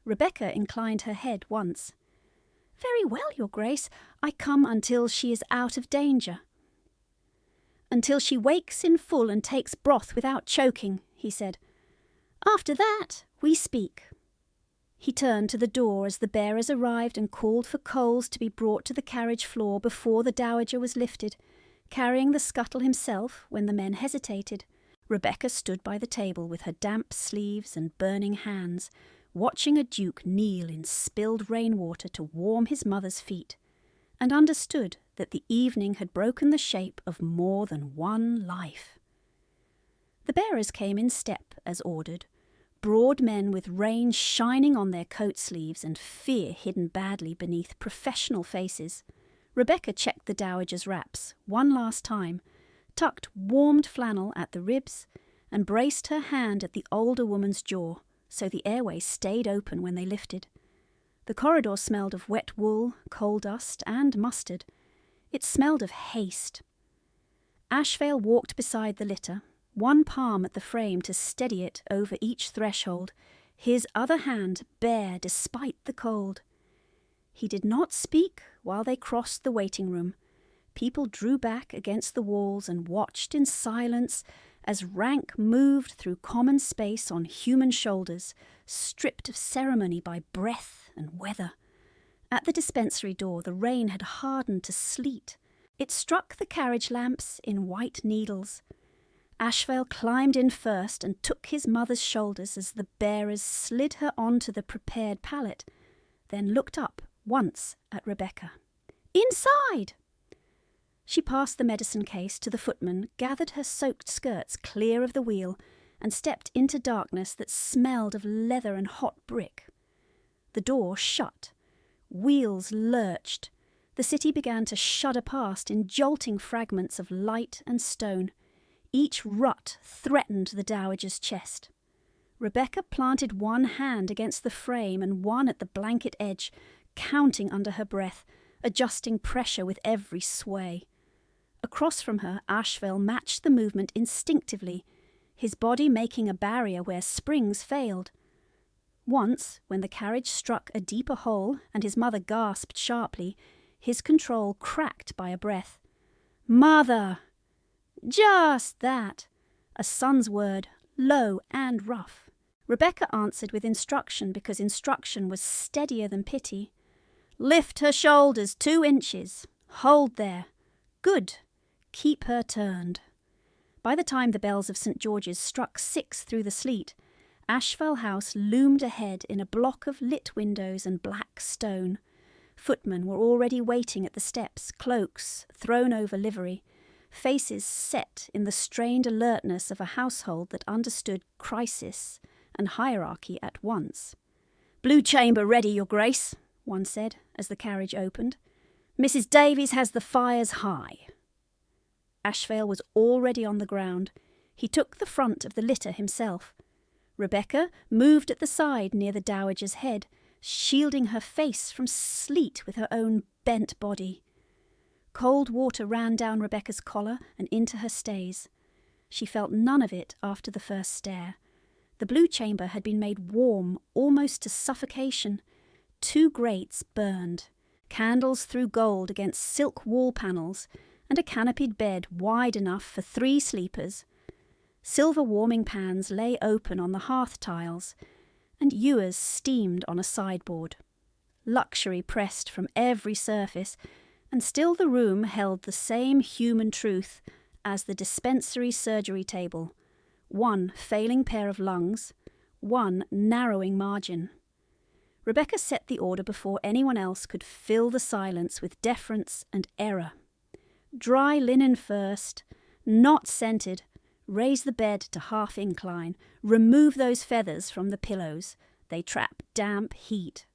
S1: Rebecca inclined her head once. Very well, Your Grace, I come until she is out of danger. Until she wakes in full and takes broth without choking, he said. After that, we speak. He turned to the door as the bearers arrived and called for coals to be brought to the carriage floor before the dowager was lifted, carrying the scuttle himself when the men hesitated. Rebecca stood by the table with her damp sleeves and burning hands, watching a duke kneel in spilled rainwater to warm his mother's feet, and understood that the evening had broken the shape of more than one life. The bearers came in step as ordered, broad men with rain shining on their coat sleeves and fear hidden badly beneath professional faces. Rebecca checked the dowager's wraps one last time, tucked warmed flannel at the ribs, and braced her hand at the older woman's jaw, so the airway stayed open when they lifted. The corridor smelled of wet wool, coal dust, and mustard. It smelled of haste. Ashevail walked beside the litter, one palm at the frame to steady it over each threshold, his other hand bare despite the cold. He did not speak while they crossed the waiting room. People drew back against the walls and watched in silence as rank moved through common space on human shoulders, stripped of ceremony by breath and weather. At the dispensary door the rain had hardened to sleet. It struck the carriage lamps in white needles. Ashevail climbed in first and took his mother's shoulders as the bearers slid her onto the prepared pallet, then looked up once at Rebecca. Inside! She passed the medicine case to the footman, gathered her soaked skirts clear of the wheel, and stepped into darkness that smelled of leather and hot brick. The door shut. Wheels lurched. The city began to shudder past in jolting fragments of light and stone. Each rut threatened the dowager's chest. Rebecca planted one hand against the frame and one at the blanket edge, counting under her breath, adjusting pressure with every sway. Across from her, Ashevail matched the movement instinctively, his body making a barrier where springs failed. Once, when the carriage struck a deeper hole and his mother gasped sharply, his control cracked by a breath. Mother! Just that! A son's word, low and rough. Rebecca answered with instruction because instruction was steadier than pity. Lift her shoulders 2 inches. Hold there. Good. Keep her turned. By the time the bells of St. George's struck 6 through the sleet, Ashevail House loomed ahead in a block of lit windows and black stone. Footmen were already waiting at the steps, cloaks thrown over livery, faces set in the strained alertness of a household that understood crisis and hierarchy at once. "Blue chamber ready, Your Grace," one said as the carriage opened. "Mrs. Davies has the fires high." Ashevail was already on the ground. He took the front of the litter himself. Rebecca moved at the side near the dowager's head, shielding her face from sleet with her own bent body. Cold water ran down Rebecca's collar and into her stays. She felt none of it after the first stare. The blue chamber had been made warm almost to suffocation. 2 grates burned, candles threw gold against silk wall panels, and a canopied bed wide enough for 3 sleepers. Silver warming pans lay open on the hearth tiles, and ewers steamed on a sideboard. Luxury pressed from every surface, and still the room held the same human truth as the dispensary surgery table: 1 failing pair of lungs, 1 narrowing margin. Rebecca set the order before anyone else could fill the silence with deference and error. Dry linen first, not scented. Raise the bed to half incline. Remove those feathers from the pillows. They trap damp heat.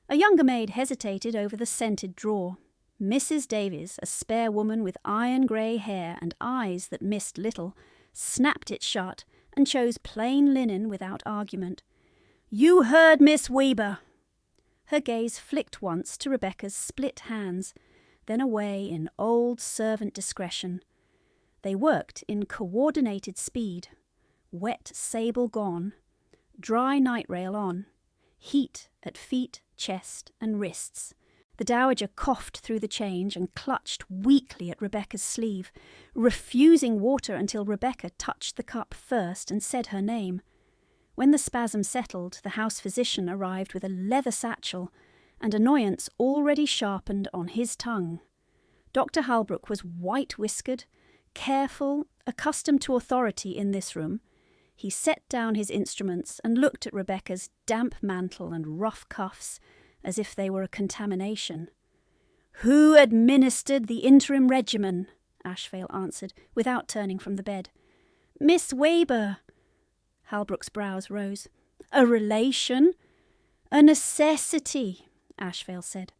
S1: A younger maid hesitated over the scented drawer. Mrs. Davies, a spare woman with iron-grey hair and eyes that missed little, snapped it shut and chose plain linen without argument. "You heard Miss Weber." Her gaze flicked once to Rebecca's split hands, then away in old servant discretion. They worked in coordinated speed. Wet sable gone, dry night rail on, heat at feet, chest and wrists. The dowager coughed through the change and clutched weakly at Rebecca's sleeve, refusing water until Rebecca touched the cup first and said her name. When the spasm settled, the house physician arrived with a leather satchel, and annoyance already sharpened on his tongue. Dr. Halbrook was white-whiskered, careful, accustomed to authority in this room. He set down his instruments and looked at Rebecca's damp mantle and rough cuffs as if they were a contamination. "Who administered the interim regimen?" Ashevail answered, without turning from the bed. "Miss Weber." Halbrook's brows rose. "A relation?" "A necessity," Ashevail said.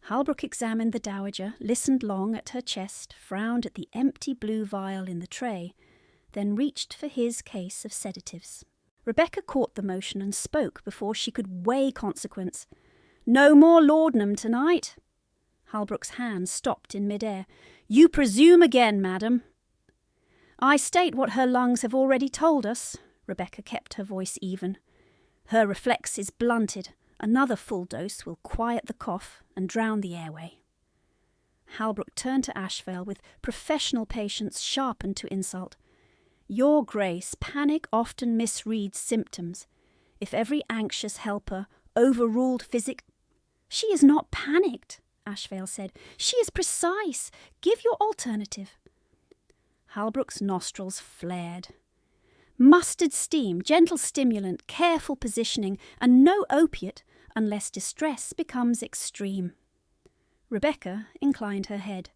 S1: Halbrook examined the dowager, listened long at her chest, frowned at the empty blue vial in the tray, then reached for his case of sedatives. Rebecca caught the motion and spoke before she could weigh consequence. "No more laudanum tonight." Halbrook's hand stopped in mid-air. "You presume again, madam." "I state what her lungs have already told us." Rebecca kept her voice even. "Her reflex is blunted. Another full dose will quiet the cough and drown the airway." Halbrook turned to Ashevail with professional patience sharpened to insult. "Your Grace, panic often misreads symptoms. If every anxious helper overruled physic—" "She is not panicked," Ashevail said. "She is precise. Give your alternative." Halbrook's nostrils flared. "Mustard steam, gentle stimulant, careful positioning, and no opiate unless distress becomes extreme." Rebecca inclined her head.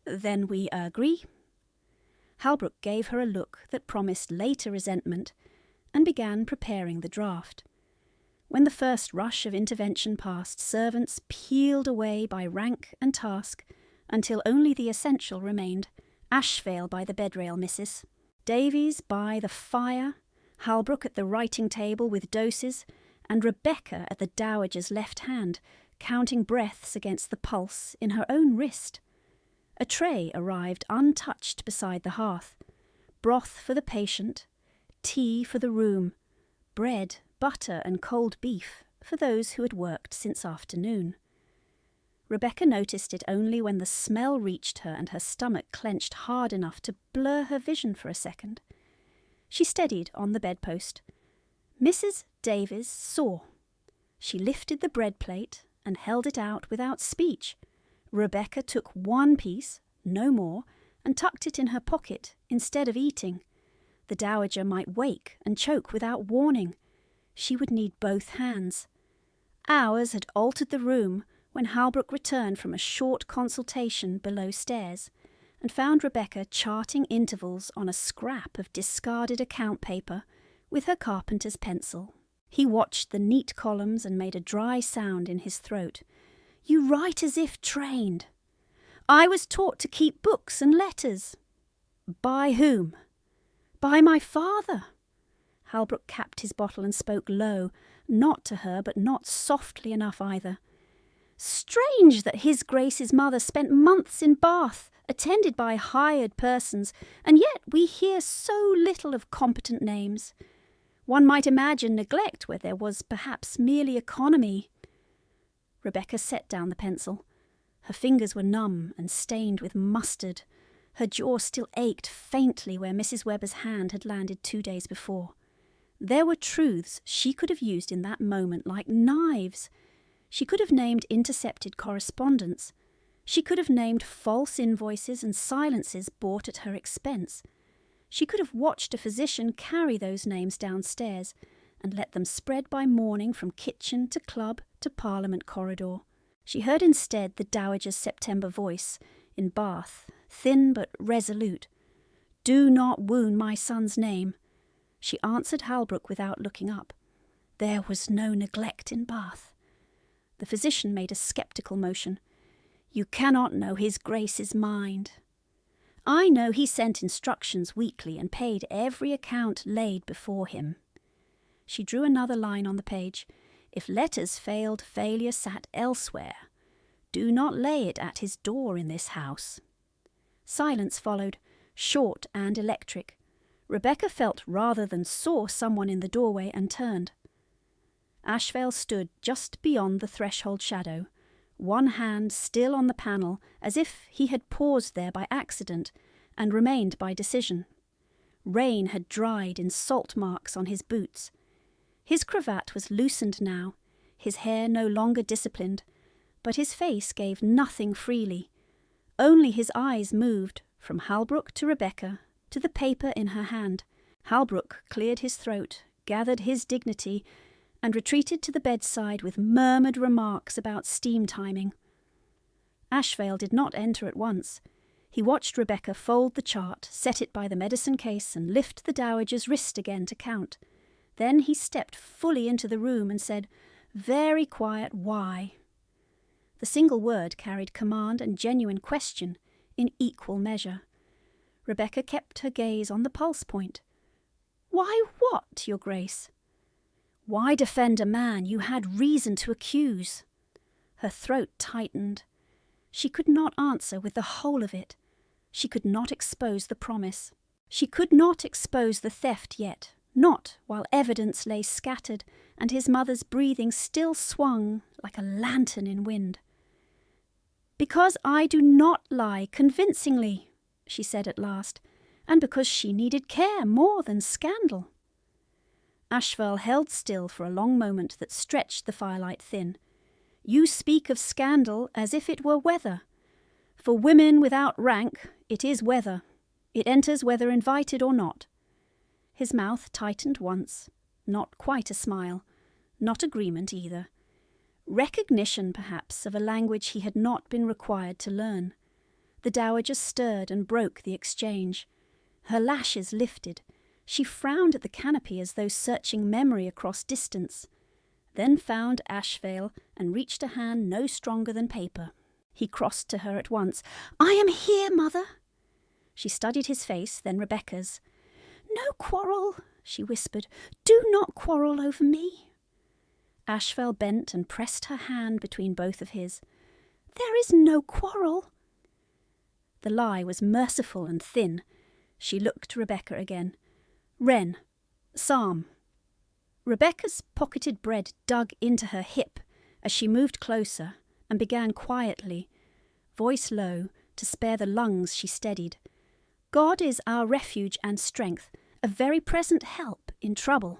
S1: "Then we agree?" Halbrook gave her a look that promised later resentment and began preparing the draft. When the first rush of intervention passed, servants peeled away by rank and task until only the essential remained. "Ashevail by the bedrail, missus. Davies by the fire, Halbrook at the writing table with doses, and Rebecca at the dowager's left hand, counting breaths against the pulse in her own wrist. A tray arrived untouched beside the hearth. Broth for the patient, tea for the room, bread, butter and cold beef for those who had worked since afternoon. Rebecca noticed it only when the smell reached her and her stomach clenched hard enough to blur her vision for a second. She steadied on the bedpost. Mrs. Davies saw. She lifted the bread plate and held it out without speech. Rebecca took one piece, no more, and tucked it in her pocket instead of eating. The dowager might wake and choke without warning. She would need both hands. Hours had altered the room when Halbrook returned from a short consultation below stairs and found Rebecca charting intervals on a scrap of discarded account paper with her carpenter's pencil. He watched the neat columns and made a dry sound in his throat. "You write as if trained." "I was taught to keep books and letters." "By whom?" "By my father." Halbrook capped his bottle and spoke low, not to her, but not softly enough either. "Strange that His Grace's mother spent months in Bath, attended by hired persons, and yet we hear so little of competent names. One might imagine neglect where there was perhaps merely economy." Rebecca set down the pencil. Her fingers were numb and stained with mustard. Her jaw still ached faintly where Mrs. Webber's hand had landed 2 days before. There were truths she could have used in that moment like knives. She could have named intercepted correspondence. She could have named false invoices and silences bought at her expense. She could have watched a physician carry those names downstairs and let them spread by morning from kitchen to club to Parliament corridor. She heard instead the Dowager's September voice, in Bath, thin but resolute. "Do not wound my son's name." She answered Halbrook without looking up. "There was no neglect in Bath." The physician made a sceptical motion. "You cannot know His Grace's mind." "I know he sent instructions weekly and paid every account laid before him." She drew another line on the page. "If letters failed, failure sat elsewhere. Do not lay it at his door in this house." Silence followed, short and electric. Rebecca felt rather than saw someone in the doorway and turned. Ashevail stood just beyond the threshold shadow, one hand still on the panel as if he had paused there by accident and remained by decision. Rain had dried in salt marks on his boots. His cravat was loosened now, his hair no longer disciplined, but his face gave nothing freely. Only his eyes moved from Halbrook to Rebecca to the paper in her hand. Halbrook cleared his throat, gathered his dignity, and retreated to the bedside with murmured remarks about steam timing. Ashevail did not enter at once. He watched Rebecca fold the chart, set it by the medicine case, and lift the Dowager's wrist again to count. Then he stepped fully into the room and said, "Very quiet, why?" The single word carried command and genuine question in equal measure. Rebecca kept her gaze on the pulse point. "Why what, Your Grace?" "Why defend a man you had reason to accuse?" Her throat tightened. She could not answer with the whole of it. She could not expose the promise. She could not expose the theft yet, not while evidence lay scattered and his mother's breathing still swung like a lantern in wind. "Because I do not lie convincingly," she said at last, and because she needed care more than scandal. Ashevail held still for a long moment that stretched the firelight thin. "You speak of scandal as if it were weather. For women without rank, it is weather. It enters whether invited or not." His mouth tightened once, not quite a smile, not agreement either. Recognition, perhaps, of a language he had not been required to learn. The Dowager stirred and broke the exchange. Her lashes lifted. She frowned at the canopy as though searching memory across distance, then found Ashevail and reached a hand no stronger than paper. He crossed to her at once. "I am here, Mother." She studied his face, then Rebecca's. "No quarrel," she whispered. "Do not quarrel over me." Ashevail bent and pressed her hand between both of his. "There is no quarrel." The lie was merciful and thin. She looked to Rebecca again. "Wren, Psalm." Rebecca's pocketed bread dug into her hip as she moved closer and began quietly, voice low, to spare the lungs she steadied. "God is our refuge and strength, a very present help in trouble."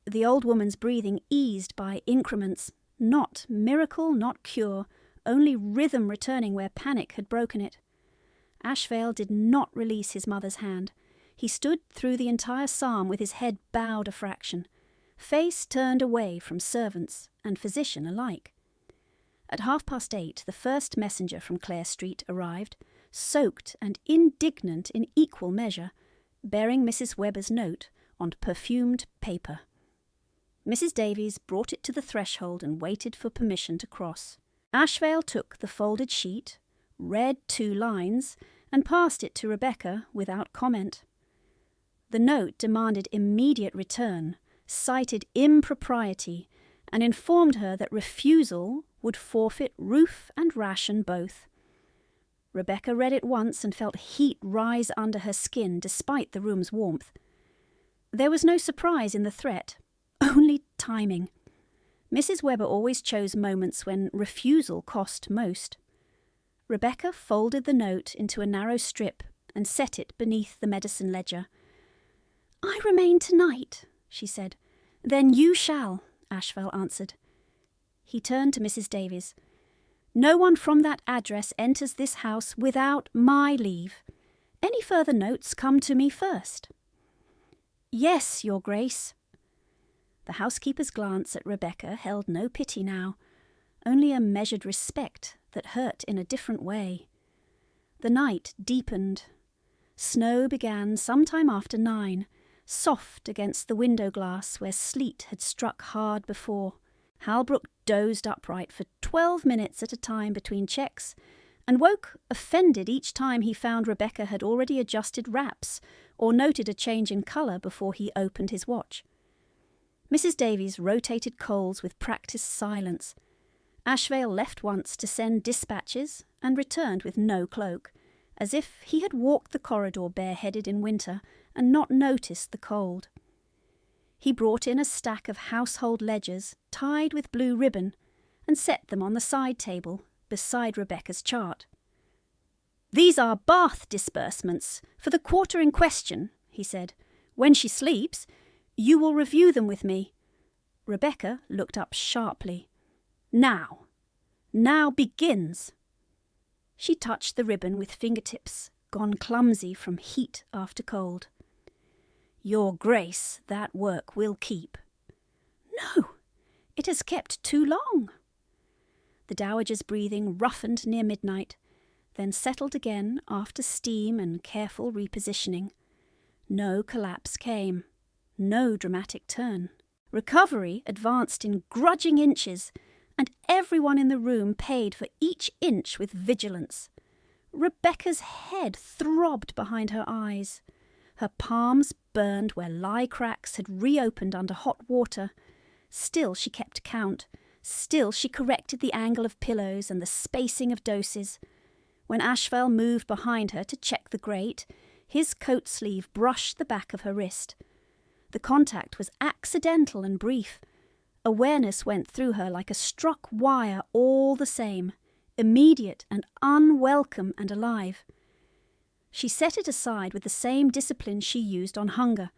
S1: The old woman's breathing eased by increments, not miracle, not cure, only rhythm returning where panic had broken it. Ashevail did not release his mother's hand. He stood through the entire psalm with his head bowed a fraction. face turned away from servants and physician alike. At 8:30, the first messenger from Clare Street arrived, soaked and indignant in equal measure, bearing Mrs. Webber's note on perfumed paper. Mrs. Davies brought it to the threshold and waited for permission to cross. Ashevail took the folded sheet, read 2 lines, and passed it to Rebecca without comment. The note demanded immediate return, cited impropriety, and informed her that refusal would forfeit roof and ration both. Rebecca read it once and felt heat rise under her skin despite the room's warmth. There was no surprise in the threat, only timing. Mrs. Webber always chose moments when refusal cost most. Rebecca folded the note into a narrow strip and set it beneath the medicine ledger. "I remain tonight," she said. "Then you shall," Ashevail answered. He turned to Mrs. Davies. "No one from that address enters this house without my leave. Any further notes come to me first." "Yes, Your Grace." The housekeeper's glance at Rebecca held no pity now, only a measured respect that hurt in a different way. The night deepened. Snow began some time after 9, soft against the window glass where sleet had struck hard before. Halbrook dozed upright for 12 minutes at a time between checks, and woke offended each time he found Rebecca had already adjusted wraps or noted a change in colour before he opened his watch. Mrs. Davies rotated coals with practised silence. Ashevail left once to send dispatches and returned with no cloak, as if he had walked the corridor bareheaded in winter and not noticed the cold. He brought in a stack of household ledgers tied with blue ribbon and set them on the side table beside Rebecca's chart. "These are bath disbursements for the quarter in question," he said. "When she sleeps, you will review them with me." Rebecca looked up sharply. Now begins." She touched the ribbon with fingertips, gone clumsy from heat after cold. "Your Grace, that work will keep." "No, it has kept too long." The dowager's breathing roughened near midnight, then settled again after steam and careful repositioning. No collapse came, no dramatic turn. Recovery advanced in grudging inches, and everyone in the room paid for each inch with vigilance. Rebecca's head throbbed behind her eyes. Her palms burned where lye cracks had reopened under hot water. Still she kept count. Still she corrected the angle of pillows and the spacing of doses. When Ashevail moved behind her to check the grate, his coat sleeve brushed the back of her wrist. The contact was accidental and brief. Awareness went through her like a struck wire all the same, immediate and unwelcome and alive. She set it aside with the same discipline she used on hunger.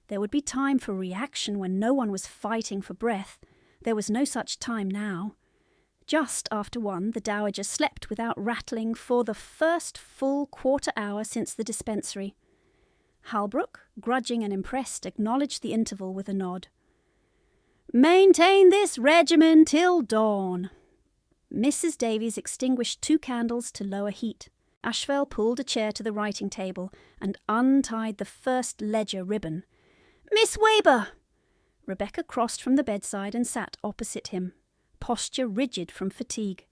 S1: There would be time for reaction when no one was fighting for breath. There was no such time now. Just after 1, the dowager slept without rattling for the first full quarter hour since the dispensary. Halbrook, grudging and impressed, acknowledged the interval with a nod. "Maintain this regimen till dawn." Mrs. Davies extinguished 2 candles to lower heat. Ashevail pulled a chair to the writing table and untied the first ledger ribbon. "Miss Webber!" Rebecca crossed from the bedside and sat opposite him, posture rigid from fatigue.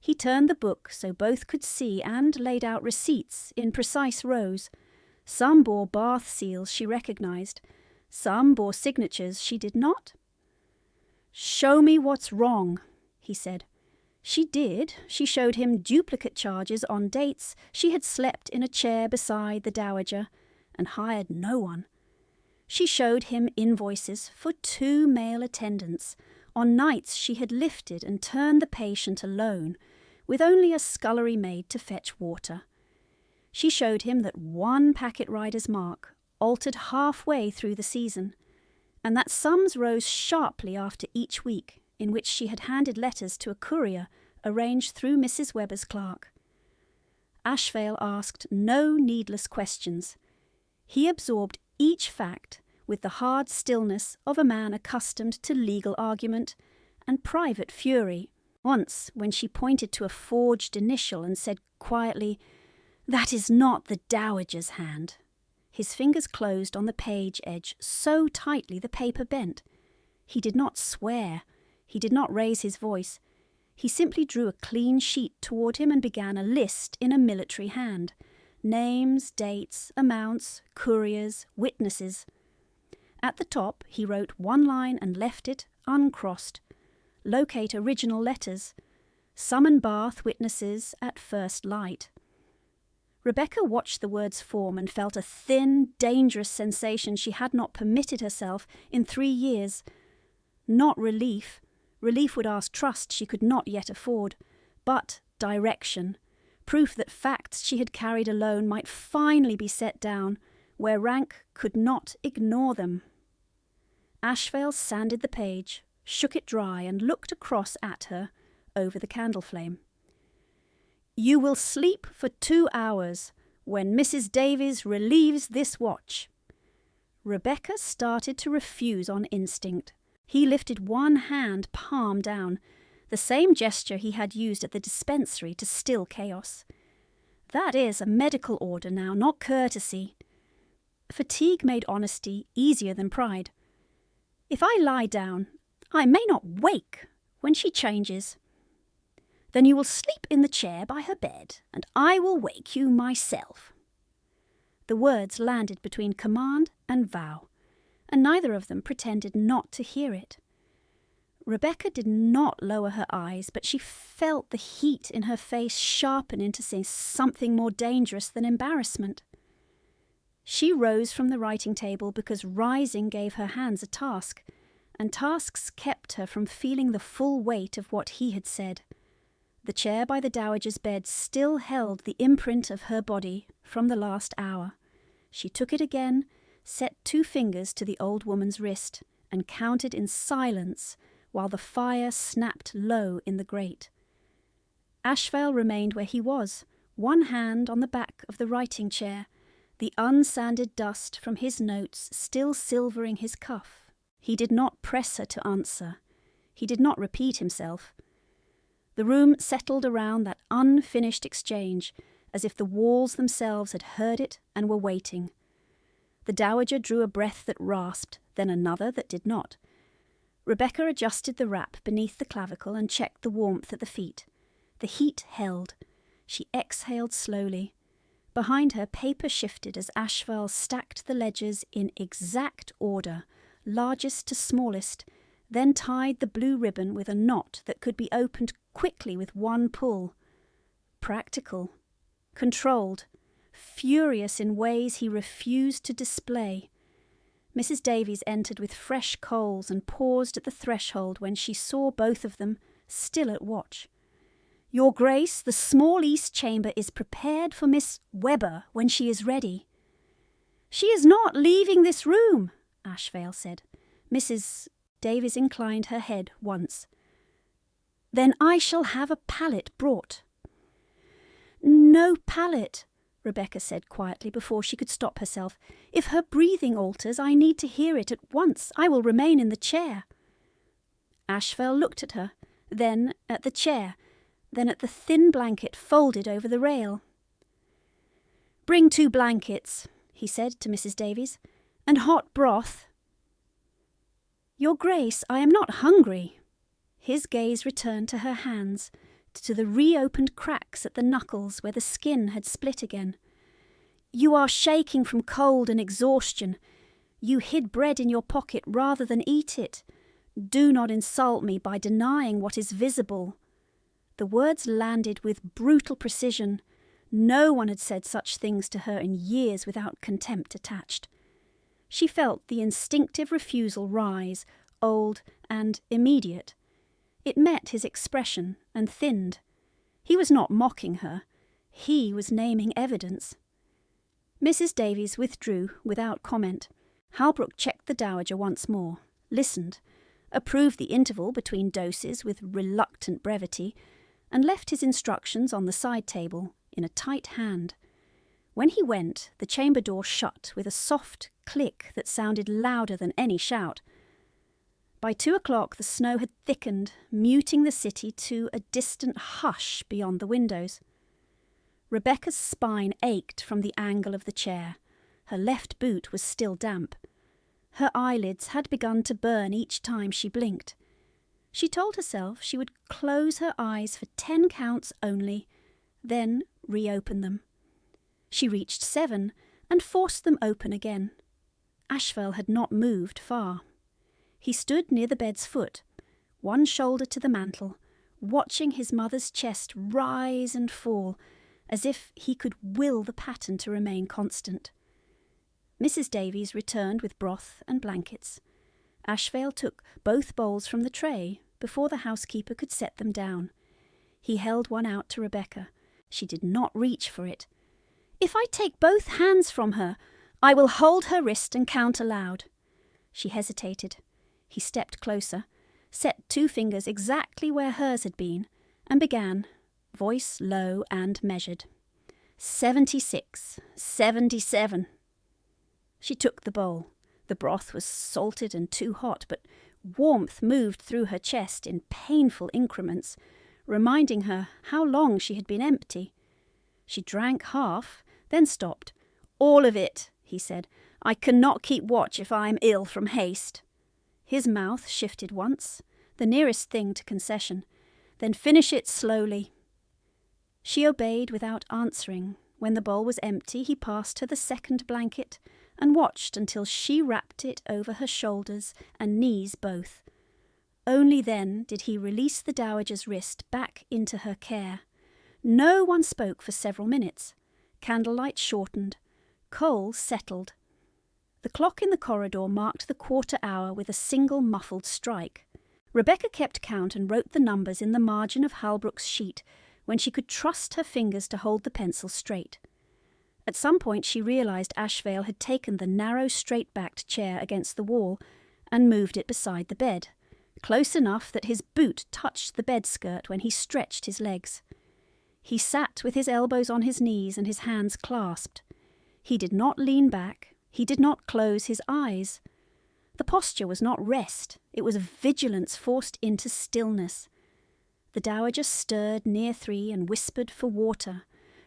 S1: He turned the book so both could see and laid out receipts in precise rows. Some bore bath seals she recognised. Some bore signatures she did not. "Show me what's wrong," he said. She did. She showed him duplicate charges on dates she had slept in a chair beside the dowager and hired no one. She showed him invoices for 2 male attendants on nights she had lifted and turned the patient alone, with only a scullery maid to fetch water. She showed him that 1 packet rider's mark altered halfway through the season, and that sums rose sharply after each week in which she had handed letters to a courier arranged through Mrs. Webber's clerk. Ashevail asked no needless questions. He absorbed each fact with the hard stillness of a man accustomed to legal argument and private fury. Once, when she pointed to a forged initial and said quietly, "That is not the dowager's hand," his fingers closed on the page edge so tightly the paper bent. He did not swear. He did not raise his voice. He simply drew a clean sheet toward him and began a list in a military hand. Names, dates, amounts, couriers, witnesses. At the top, he wrote one line and left it uncrossed. Locate original letters. Summon Bath witnesses at first light. Rebecca watched the words form and felt a thin, dangerous sensation she had not permitted herself in 3 years. Not relief. Relief would ask trust she could not yet afford, but direction. Proof that facts she had carried alone might finally be set down, where rank could not ignore them. Ashevail sanded the page, shook it dry, and looked across at her over the candle flame. "You will sleep for 2 hours, when Mrs. Davies relieves this watch." Rebecca started to refuse on instinct. He lifted one hand palm down, the same gesture he had used at the dispensary to still chaos. "That is a medical order now, not courtesy." Fatigue made honesty easier than pride. "If I lie down, I may not wake when she changes." "Then you will sleep in the chair by her bed, and I will wake you myself." The words landed between command and vow, and neither of them pretended not to hear it. Rebecca did not lower her eyes, but she felt the heat in her face sharpen into something more dangerous than embarrassment. She rose from the writing table because rising gave her hands a task, and tasks kept her from feeling the full weight of what he had said. The chair by the dowager's bed still held the imprint of her body from the last hour. She took it again, set 2 fingers to the old woman's wrist, and counted in silence while the fire snapped low in the grate. Ashevail remained where he was, one hand on the back of the writing chair, the unsanded dust from his notes still silvering his cuff. He did not press her to answer. He did not repeat himself. The room settled around that unfinished exchange, as if the walls themselves had heard it and were waiting. The dowager drew a breath that rasped, then another that did not. Rebecca adjusted the wrap beneath the clavicle and checked the warmth at the feet. The heat held. She exhaled slowly. Behind her, paper shifted as Ashevail stacked the ledgers in exact order, largest to smallest, then tied the blue ribbon with a knot that could be opened quickly with one pull. Practical, controlled, furious in ways he refused to display. Mrs. Davies entered with fresh coals and paused at the threshold when she saw both of them, still at watch. "Your Grace, the small east chamber is prepared for Miss Webber when she is ready." "She is not leaving this room," Ashevail said. Mrs. Davies inclined her head once. "Then I shall have a pallet brought." "No pallet," Rebecca said quietly before she could stop herself. "If her breathing alters, I need to hear it at once. I will remain in the chair." Ashevail looked at her, then at the chair, then at the thin blanket folded over the rail. "Bring 2 blankets," he said to Mrs. Davies, "and hot broth." "Your Grace, I am not hungry." His gaze returned to her hands, to the reopened cracks at the knuckles where the skin had split again. "You are shaking from cold and exhaustion. You hid bread in your pocket rather than eat it. Do not insult me by denying what is visible." The words landed with brutal precision. No one had said such things to her in years without contempt attached. She felt the instinctive refusal rise, old and immediate. It met his expression and thinned. He was not mocking her. He was naming evidence. Mrs. Davies withdrew without comment. Halbrook checked the dowager once more, listened, approved the interval between doses with reluctant brevity, and left his instructions on the side table in a tight hand. When he went, the chamber door shut with a soft click that sounded louder than any shout. By 2 o'clock the snow had thickened, muting the city to a distant hush beyond the windows. Rebecca's spine ached from the angle of the chair. Her left boot was still damp. Her eyelids had begun to burn each time she blinked. She told herself she would close her eyes for 10 counts only, then reopen them. She reached 7 and forced them open again. Ashevail had not moved far. He stood near the bed's foot, one shoulder to the mantel, watching his mother's chest rise and fall, as if he could will the pattern to remain constant. Mrs. Davies returned with broth and blankets. Ashevail took both bowls from the tray before the housekeeper could set them down. He held one out to Rebecca. She did not reach for it. "If I take both hands from her, I will hold her wrist and count aloud." She hesitated. He stepped closer, set 2 fingers exactly where hers had been, and began, voice low and measured. 76, 77. She took the bowl. The broth was salted and too hot, but warmth moved through her chest in painful increments, reminding her how long she had been empty. She drank half, then stopped. "All of it," he said. "I cannot keep watch if I am ill from haste." His mouth shifted once, the nearest thing to concession. "Then finish it slowly." She obeyed without answering. When the bowl was empty, he passed her the second blanket and watched until she wrapped it over her shoulders and knees both. Only then did he release the dowager's wrist back into her care. No one spoke for several minutes. Candlelight shortened. Coal settled. The clock in the corridor marked the quarter hour with a single muffled strike. Rebecca kept count and wrote the numbers in the margin of Halbrook's sheet when she could trust her fingers to hold the pencil straight. At some point she realised Ashevail had taken the narrow straight-backed chair against the wall and moved it beside the bed, close enough that his boot touched the bed skirt when he stretched his legs. He sat with his elbows on his knees and his hands clasped. He did not lean back. He did not close his eyes. The posture was not rest. It was vigilance forced into stillness. The dowager stirred near 3 and whispered for water.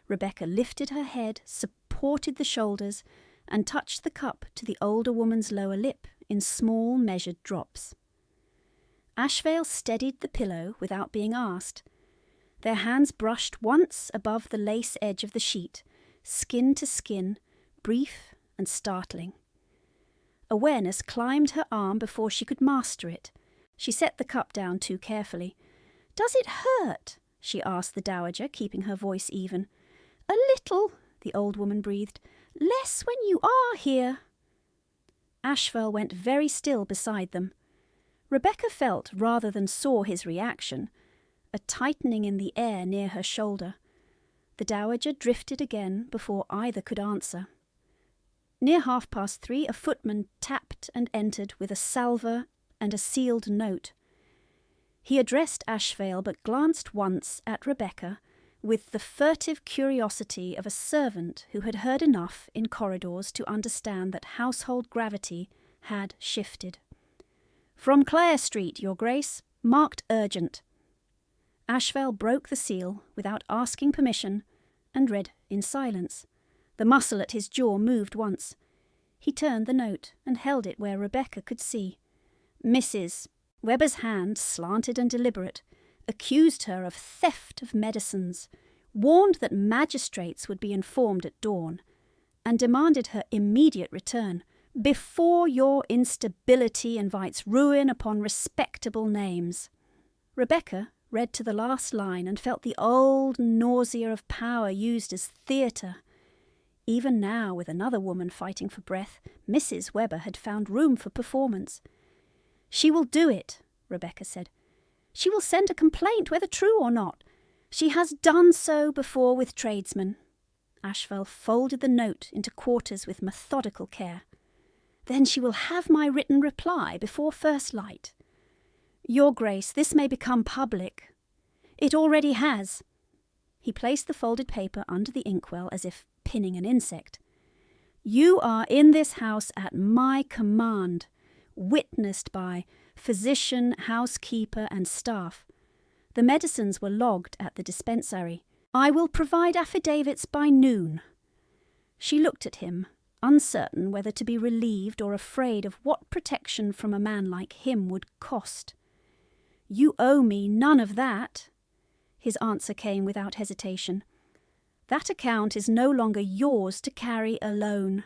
S1: Rebecca lifted her head, supported the shoulders, and touched the cup to the older woman's lower lip in small measured drops. Ashevail steadied the pillow without being asked. Their hands brushed once above the lace edge of the sheet, skin to skin, brief and startling. Awareness climbed her arm before she could master it. She set the cup down too carefully. "Does it hurt?" she asked the dowager, keeping her voice even. "A little," the old woman breathed. "Less when you are here." Ashevail went very still beside them. Rebecca felt rather than saw his reaction, a tightening in the air near her shoulder. The dowager drifted again before either could answer. Near 3:30, a footman tapped and entered with a salver and a sealed note. He addressed Ashevail but glanced once at Rebecca with the furtive curiosity of a servant who had heard enough in corridors to understand that household gravity had shifted. "From Clare Street, Your Grace, marked urgent." Ashevail broke the seal without asking permission and read in silence. The muscle at his jaw moved once. He turned the note and held it where Rebecca could see. Mrs. Webber's hand, slanted and deliberate, accused her of theft of medicines, warned that magistrates would be informed at dawn, and demanded her immediate return before your instability invites ruin upon respectable names. Rebecca read to the last line and felt the old nausea of power used as theatre. Even now, with another woman fighting for breath, Mrs. Webber had found room for performance. "She will do it," Rebecca said. "She will send a complaint, whether true or not. She has done so before with tradesmen." Ashevail folded the note into quarters with methodical care. "Then she will have my written reply before first light. Your Grace, this may become public. It already has." He placed the folded paper under the inkwell as if pinning an insect. You are in this house at my command, witnessed by physician, housekeeper, and staff. The medicines were logged at the dispensary. I will provide affidavits by noon." She looked at him, uncertain whether to be relieved or afraid of what protection from a man like him would cost. "You owe me none of that." His answer came without hesitation. "That account is no longer yours to carry alone."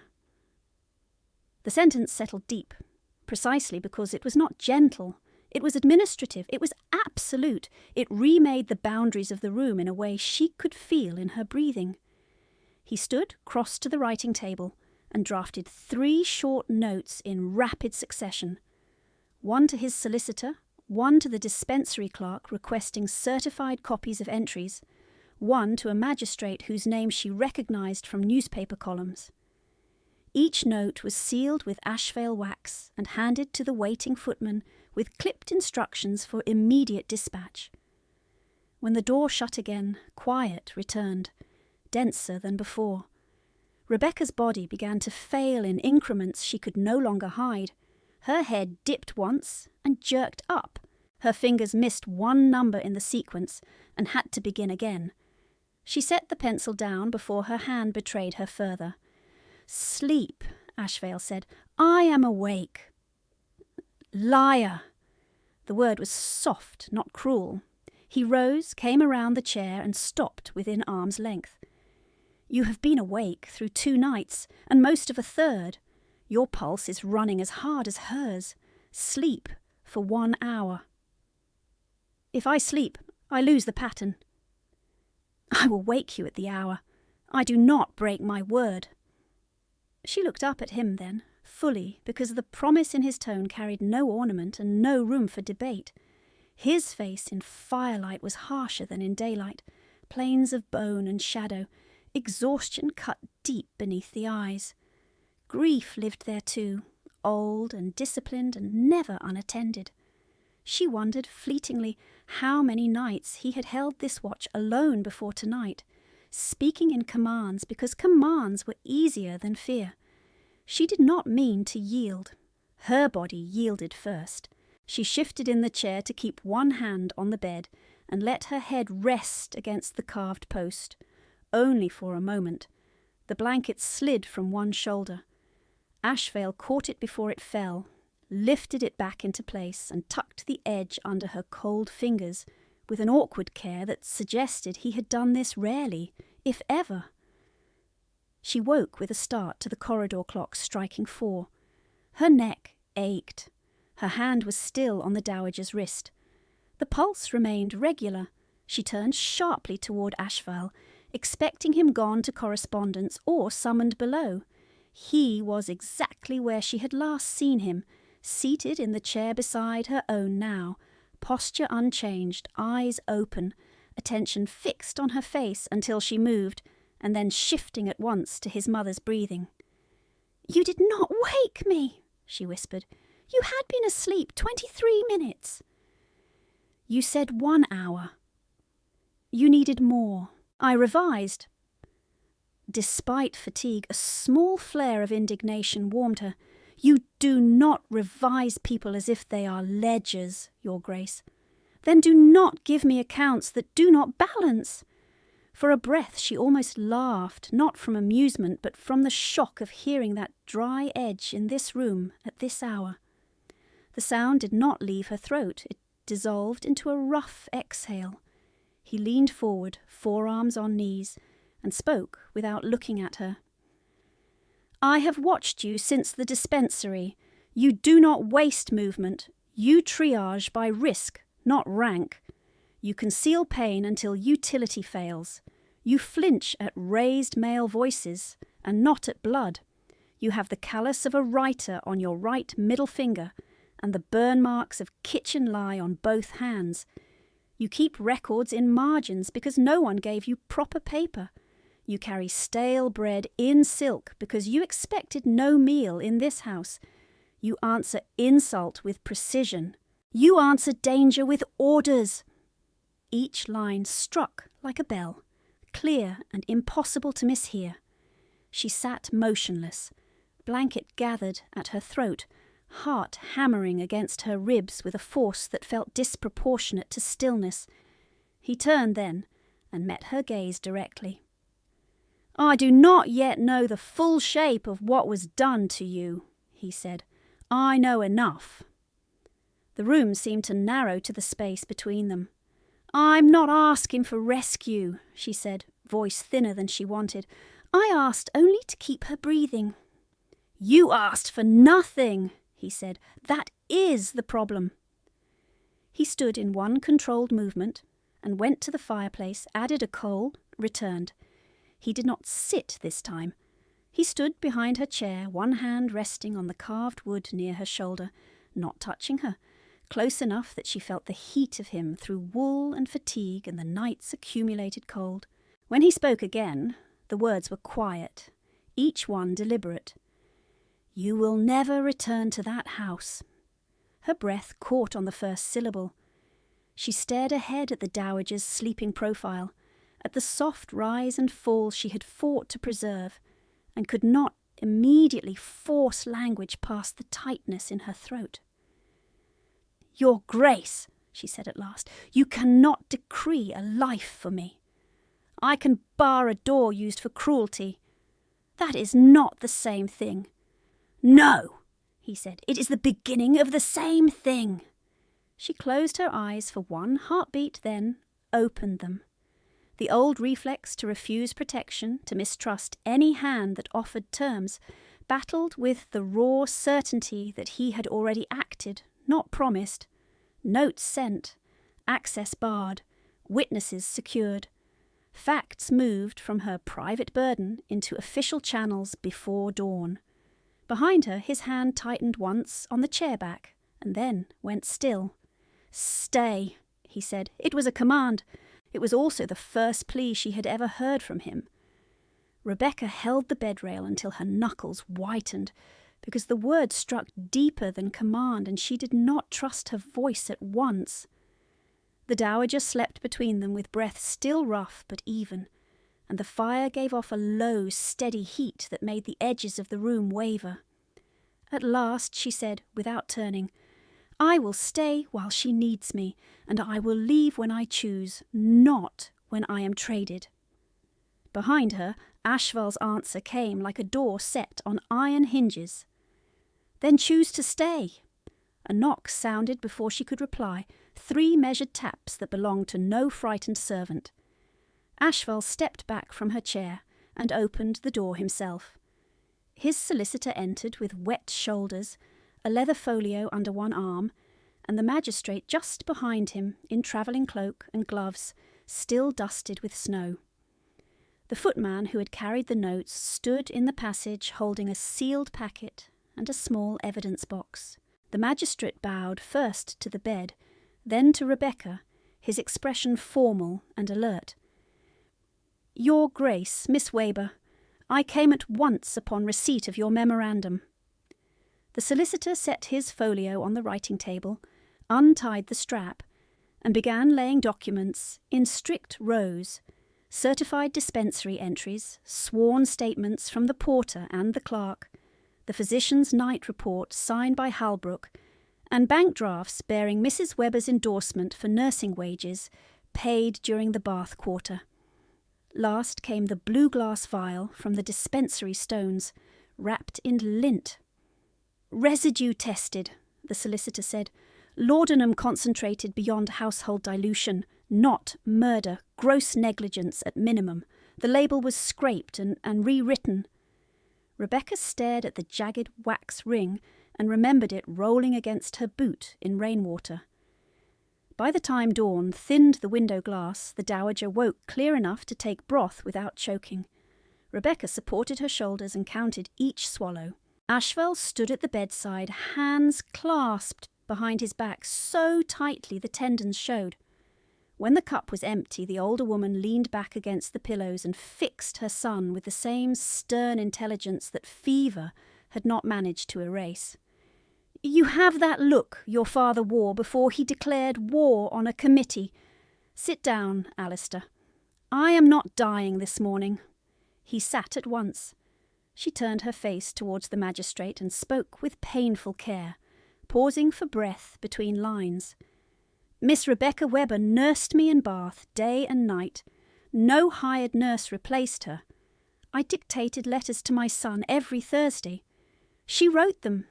S1: The sentence settled deep, precisely because it was not gentle. It was administrative. It was absolute. It remade the boundaries of the room in a way she could feel in her breathing. He stood cross to the writing table and drafted 3 short notes in rapid succession. One to his solicitor, one to the dispensary clerk requesting certified copies of entries, one to a magistrate whose name she recognised from newspaper columns. Each note was sealed with Ashevail wax and handed to the waiting footman with clipped instructions for immediate dispatch. When the door shut again, quiet returned, denser than before. Rebecca's body began to fail in increments she could no longer hide. Her head dipped once and jerked up. Her fingers missed one number in the sequence and had to begin again. She set the pencil down before her hand betrayed her further. "Sleep," Ashevail said. "I am awake." "Liar!" The word was soft, not cruel. He rose, came around the chair, and stopped within arm's length. "You have been awake through 2 nights, and most of a third. Your pulse is running as hard as hers. Sleep for 1 hour." "If I sleep, I lose the pattern." "I will wake you at the hour. I do not break my word." She looked up at him then, fully, because the promise in his tone carried no ornament and no room for debate. His face in firelight was harsher than in daylight, planes of bone and shadow, exhaustion cut deep beneath the eyes. Grief lived there too, old and disciplined and never unattended. She wondered fleetingly how many nights he had held this watch alone before tonight, speaking in commands because commands were easier than fear. She did not mean to yield. Her body yielded first. She shifted in the chair to keep one hand on the bed and let her head rest against the carved post. Only for a moment. The blanket slid from one shoulder. Ashevail caught it before it fell, lifted it back into place, and tucked the edge under her cold fingers with an awkward care that suggested he had done this rarely, if ever. She woke with a start to the corridor clock striking 4. Her neck ached. Her hand was still on the dowager's wrist. The pulse remained regular. She turned sharply toward Ashevail, expecting him gone to correspondence or summoned below. He was exactly where she had last seen him, seated in the chair beside her own now, posture unchanged, eyes open, attention fixed on her face until she moved, and then shifting at once to his mother's breathing. "You did not wake me," she whispered. "You had been asleep 23 minutes. "You said 1 hour. "You needed more. I revised." Despite fatigue, a small flare of indignation warmed her. "You do not revise people as if they are ledgers, Your Grace. Then do not give me accounts that do not balance." For a breath she almost laughed, not from amusement, but from the shock of hearing that dry edge in this room at this hour. The sound did not leave her throat. It dissolved into a rough exhale. He leaned forward, forearms on knees, and spoke without looking at her. "I have watched you since the dispensary. You do not waste movement. You triage by risk, not rank. You conceal pain until utility fails. You flinch at raised male voices and not at blood. You have the callus of a writer on your right middle finger and the burn marks of kitchen lye on both hands. You keep records in margins because no one gave you proper paper. You carry stale bread in silk because you expected no meal in this house. You answer insult with precision. You answer danger with orders." Each line struck like a bell, clear and impossible to mishear. She sat motionless, blanket gathered at her throat, heart hammering against her ribs with a force that felt disproportionate to stillness. He turned then and met her gaze directly. "I do not yet know the full shape of what was done to you," he said. "I know enough." The room seemed to narrow to the space between them. "I'm not asking for rescue," she said, voice thinner than she wanted. "I asked only to keep her breathing." "You asked for nothing," he said. "That is the problem." He stood in one controlled movement and went to the fireplace, added a coal, returned. He did not sit this time. He stood behind her chair, one hand resting on the carved wood near her shoulder, not touching her, close enough that she felt the heat of him through wool and fatigue and the night's accumulated cold. When he spoke again, the words were quiet, each one deliberate. "You will never return to that house." Her breath caught on the first syllable. She stared ahead at the dowager's sleeping profile, at the soft rise and fall she had fought to preserve, and could not immediately force language past the tightness in her throat. "Your Grace," she said at last, "you cannot decree a life for me. I can bar a door used for cruelty. That is not the same thing." "No," he said, "it is the beginning of the same thing." She closed her eyes for one heartbeat, then opened them. The old reflex to refuse protection, to mistrust any hand that offered terms, battled with the raw certainty that he had already acted, not promised. Notes sent, access barred, witnesses secured. Facts moved from her private burden into official channels before dawn. Behind her, his hand tightened once on the chair back, and then went still. "Stay," he said. It was a command. It was also the first plea she had ever heard from him. Rebecca held the bedrail until her knuckles whitened, because the word struck deeper than command, and she did not trust her voice at once. The dowager slept between them with breath still rough but even, and the fire gave off a low, steady heat that made the edges of the room waver. At last she said, without turning, "I will stay while she needs me, and I will leave when I choose, not when I am traded." Behind her, Ashevail's answer came like a door set on iron hinges. "Then choose to stay." A knock sounded before she could reply, 3 measured taps that belonged to no frightened servant. Ashevail stepped back from her chair and opened the door himself. His solicitor entered with wet shoulders, a leather folio under one arm, and the magistrate just behind him in travelling cloak and gloves, still dusted with snow. The footman who had carried the notes stood in the passage holding a sealed packet and a small evidence box. The magistrate bowed first to the bed, then to Rebecca, his expression formal and alert. "Your Grace, Miss Weber, I came at once upon receipt of your memorandum." The solicitor set his folio on the writing table, untied the strap, and began laying documents in strict rows, certified dispensary entries, sworn statements from the porter and the clerk, the physician's night report signed by Halbrook, and bank drafts bearing Mrs. Weber's endorsement for nursing wages paid during the Bath quarter. Last came the blue glass vial from the dispensary stones, wrapped in lint. "Residue tested," the solicitor said. "Laudanum concentrated beyond household dilution. Not murder. Gross negligence at minimum. The label was scraped and rewritten." Rebecca stared at the jagged wax ring and remembered it rolling against her boot in rainwater. By the time dawn thinned the window glass, the dowager woke clear enough to take broth without choking. Rebecca supported her shoulders and counted each swallow. Ashevail stood at the bedside, hands clasped behind his back so tightly the tendons showed. When the cup was empty, the older woman leaned back against the pillows and fixed her son with the same stern intelligence that fever had not managed to erase. "You have that look your father wore before he declared war on a committee. Sit down, Alistair. I am not dying this morning." He sat at once. She turned her face towards the magistrate and spoke with painful care, pausing for breath between lines. Miss Rebecca Webber nursed me in Bath day and night. No hired nurse replaced her. I dictated letters to my son every Thursday. She wrote them.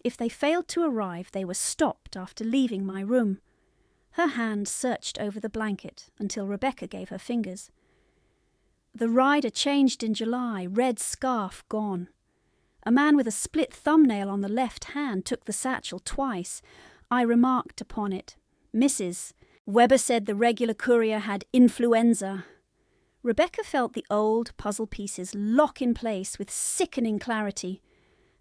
S1: If they failed to arrive, they were stopped after leaving my room. Her hand searched over the blanket until Rebecca gave her fingers. The rider changed in July, red scarf gone. A man with a split thumbnail on the left hand took the satchel twice. I remarked upon it. Mrs. Webber said the regular courier had influenza. Rebecca felt the old puzzle pieces lock in place with sickening clarity.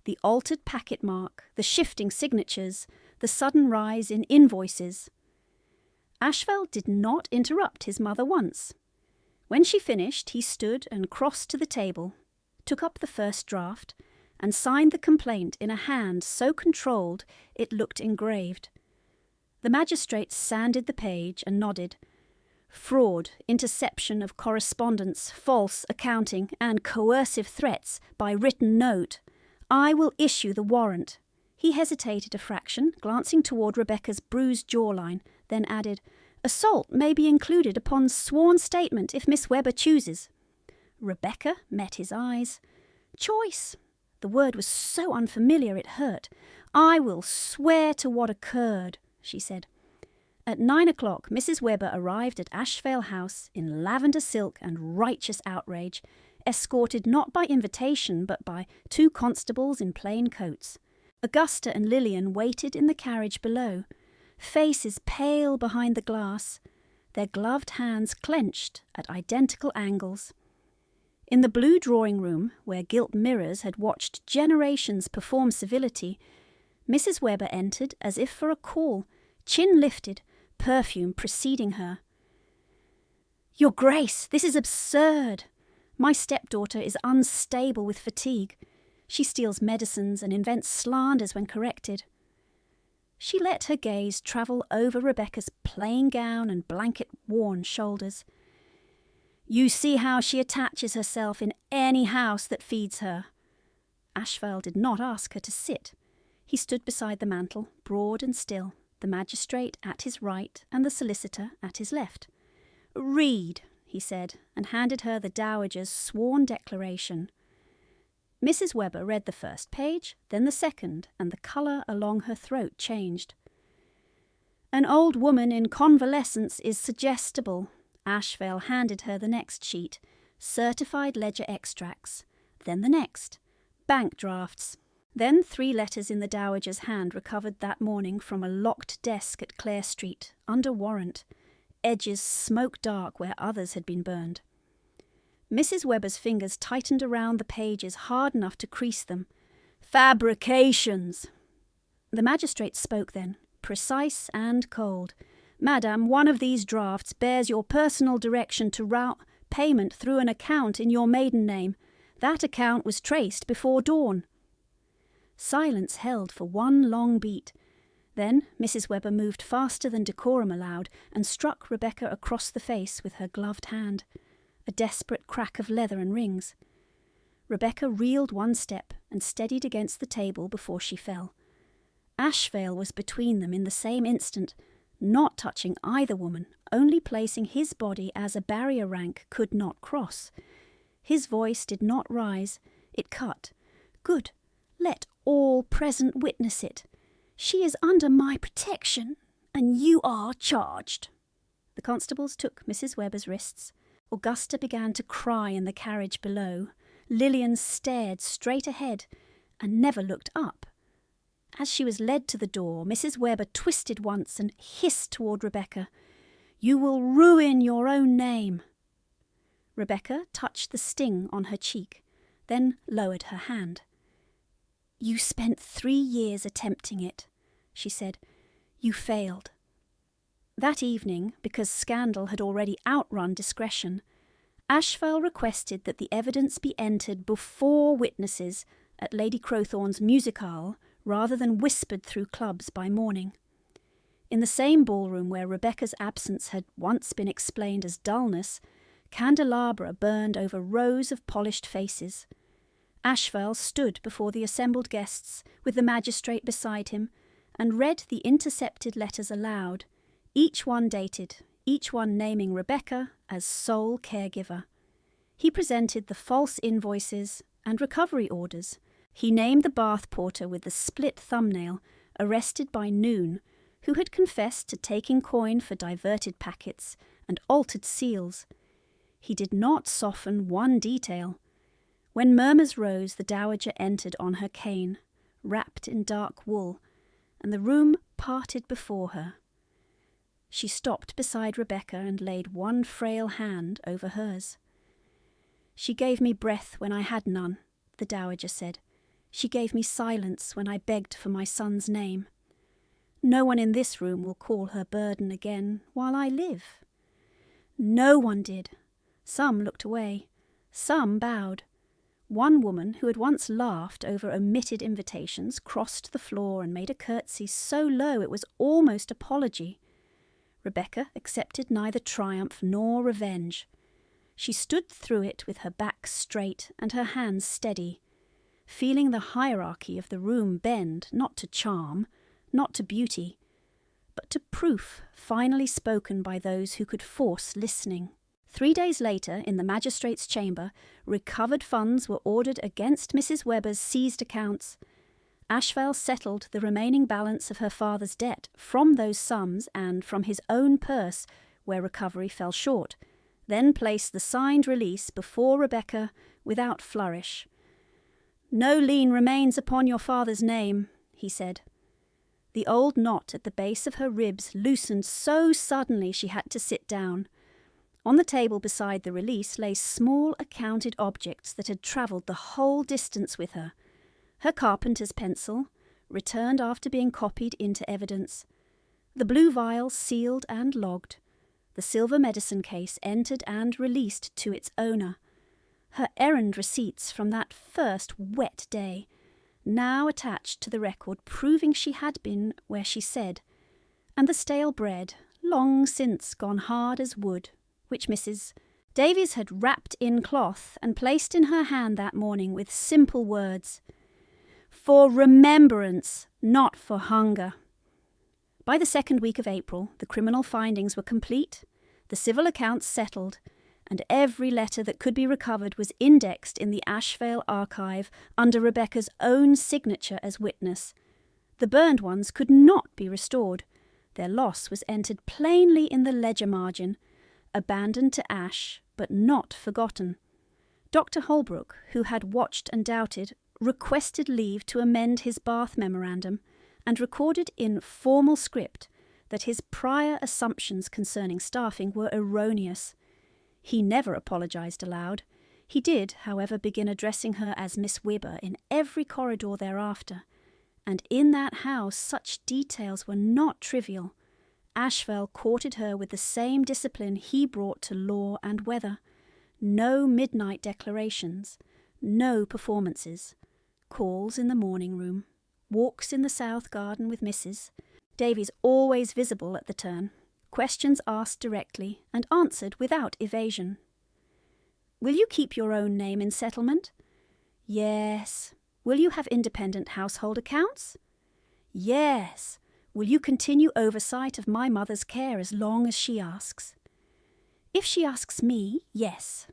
S1: The altered packet mark, the shifting signatures, the sudden rise in invoices. Ashevail did not interrupt his mother once. When she finished, he stood and crossed to the table, took up the first draft, and signed the complaint in a hand so controlled it looked engraved. The magistrate sanded the page and nodded. Fraud, interception of correspondence, false accounting, and coercive threats by written note. I will issue the warrant. He hesitated a fraction, glancing toward Rebecca's bruised jawline, then added, Assault may be included upon sworn statement if Miss Webber chooses. Rebecca met his eyes. Choice. The word was so unfamiliar it hurt. I will swear to what occurred, she said. At 9 o'clock, Mrs. Webber arrived at Ashevail House in lavender silk and righteous outrage, escorted not by invitation but by 2 constables in plain coats. Augusta and Lillian waited in the carriage below, faces pale behind the glass, their gloved hands clenched at identical angles. In the blue drawing-room, where gilt mirrors had watched generations perform civility, Mrs. Webber entered as if for a call, chin lifted, perfume preceding her. Your Grace, this is absurd. My stepdaughter is unstable with fatigue. She steals medicines and invents slanders when corrected. She let her gaze travel over Rebecca's plain gown and blanket-worn shoulders. You see how she attaches herself in any house that feeds her. Ashevail did not ask her to sit. He stood beside the mantel, broad and still, the magistrate at his right and the solicitor at his left. Read, he said, and handed her the dowager's sworn declaration. Mrs. Webber read the first page, then the second, and the colour along her throat changed. An old woman in convalescence is suggestible. Ashevail handed her the next sheet, certified ledger extracts, then the next, bank drafts, then 3 letters in the dowager's hand recovered that morning from a locked desk at Clare Street, under warrant, edges smoke-dark where others had been burned. Mrs. Webber's fingers tightened around the pages hard enough to crease them. Fabrications! The magistrate spoke then, precise and cold. Madam, one of these drafts bears your personal direction to route payment through an account in your maiden name. That account was traced before dawn. Silence held for one long beat. Then Mrs. Webber moved faster than decorum allowed and struck Rebecca across the face with her gloved hand, a desperate crack of leather and rings. Rebecca reeled 1 step and steadied against the table before she fell. Ashevail was between them in the same instant, not touching either woman, only placing his body as a barrier rank could not cross. His voice did not rise, it cut. Good, let all present witness it. She is under my protection, and you are charged. The constables took Mrs. Webber's wrists. Augusta began to cry in the carriage below. Lillian stared straight ahead and never looked up. As she was led to the door, Mrs. Webber twisted once and hissed toward Rebecca, You will ruin your own name. Rebecca touched the sting on her cheek, then lowered her hand. You spent 3 years attempting it, she said. You failed. That evening, because scandal had already outrun discretion, Ashevail requested that the evidence be entered before witnesses at Lady Crowthorne's musicale rather than whispered through clubs by morning. In the same ballroom where Rebecca's absence had once been explained as dullness, candelabra burned over rows of polished faces. Ashevail stood before the assembled guests, with the magistrate beside him, and read the intercepted letters aloud, each one dated, each one naming Rebecca as sole caregiver. He presented the false invoices and recovery orders. He named the bath porter with the split thumbnail, arrested by noon, who had confessed to taking coin for diverted packets and altered seals. He did not soften one detail. When murmurs rose, the dowager entered on her cane, wrapped in dark wool, and the room parted before her. She stopped beside Rebecca and laid one frail hand over hers. "She gave me breath when I had none," the dowager said. "She gave me silence when I begged for my son's name. No one in this room will call her burden again while I live." No one did. Some looked away. Some bowed. One woman, who had once laughed over omitted invitations, crossed the floor and made a curtsy so low it was almost apology. Rebecca accepted neither triumph nor revenge. She stood through it with her back straight and her hands steady, feeling the hierarchy of the room bend not to charm, not to beauty, but to proof finally spoken by those who could force listening. 3 days later, in the magistrate's chamber, recovered funds were ordered against Mrs. Webber's seized accounts. Ashevail settled the remaining balance of her father's debt from those sums and from his own purse, where recovery fell short, then placed the signed release before Rebecca without flourish. "No lien remains upon your father's name," he said. The old knot at the base of her ribs loosened so suddenly she had to sit down. On the table beside the release lay small accounted objects that had travelled the whole distance with her. Her carpenter's pencil, returned after being copied into evidence. The blue vial sealed and logged. The silver medicine case entered and released to its owner. Her errand receipts from that first wet day, now attached to the record proving she had been where she said, and the stale bread, long since gone hard as wood, which Mrs. Davies had wrapped in cloth and placed in her hand that morning with simple words, "For remembrance, not for hunger." By the 2nd week of April, the criminal findings were complete, the civil accounts settled, and every letter that could be recovered was indexed in the Ashevail archive under Rebecca's own signature as witness. The burned ones could not be restored. Their loss was entered plainly in the ledger margin, abandoned to ash, but not forgotten. Dr. Holbrook, who had watched and doubted, requested leave to amend his Bath memorandum, and recorded in formal script that his prior assumptions concerning staffing were erroneous. He never apologised aloud. He did, however, begin addressing her as Miss Webber in every corridor thereafter, and in that house such details were not trivial. Ashevail courted her with the same discipline he brought to law and weather. No midnight declarations, no performances, calls in the morning room, walks in the south garden with Mrs. Davies always visible at the turn, questions asked directly and answered without evasion. "Will you keep your own name in settlement?" "Yes." "Will you have independent household accounts?" "Yes." "Will you continue oversight of my mother's care as long as she asks?" "If she asks me, yes."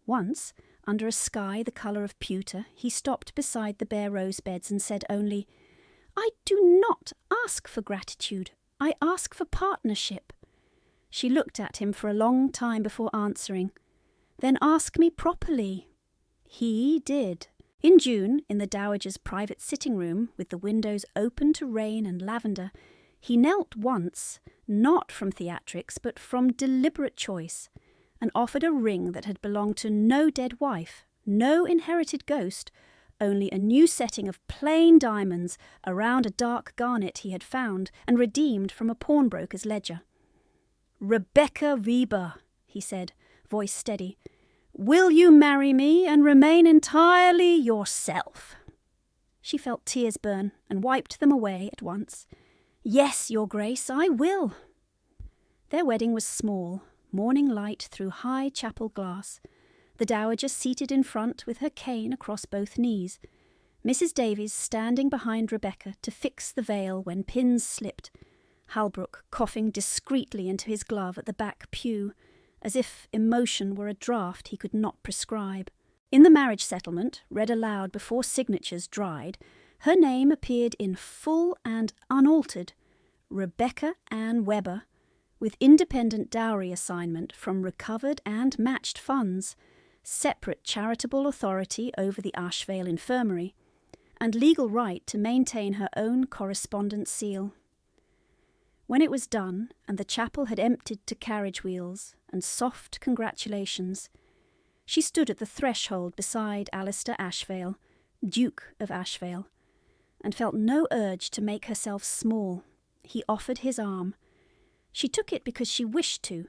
S1: Once, under a sky the colour of pewter, he stopped beside the bare rose beds and said only, "I do not ask for gratitude. I ask for partnership." She looked at him for a long time before answering. "Then ask me properly." He did. In June, in the dowager's private sitting room, with the windows open to rain and lavender, he knelt once, not from theatrics, but from deliberate choice, and offered a ring that had belonged to no dead wife, no inherited ghost, only a new setting of plain diamonds around a dark garnet he had found and redeemed from a pawnbroker's ledger. "Rebecca Weber," he said, voice steady, "will you marry me and remain entirely yourself?" She felt tears burn and wiped them away at once. "Yes, Your Grace, I will." Their wedding was small, morning light through high chapel glass. the dowager seated in front with her cane across both knees, Mrs. Davies standing behind Rebecca to fix the veil when pins slipped, Halbrook coughing discreetly into his glove at the back pew, as if emotion were a draught he could not prescribe. In the marriage settlement, read aloud before signatures dried, her name appeared in full and unaltered, Rebecca Ann Webber, with independent dowry assignment from recovered and matched funds, separate charitable authority over the Ashevail infirmary, and legal right to maintain her own correspondence seal. When it was done, and the chapel had emptied to carriage wheels and soft congratulations, she stood at the threshold beside Alistair Ashevail, Duke of Ashevail, and felt no urge to make herself small. He offered his arm. She took it because she wished to,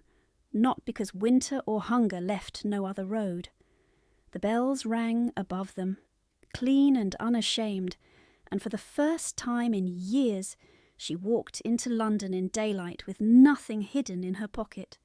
S1: not because winter or hunger left no other road. The bells rang above them, clean and unashamed, and for the first time in years she walked into London in daylight with nothing hidden in her pocket.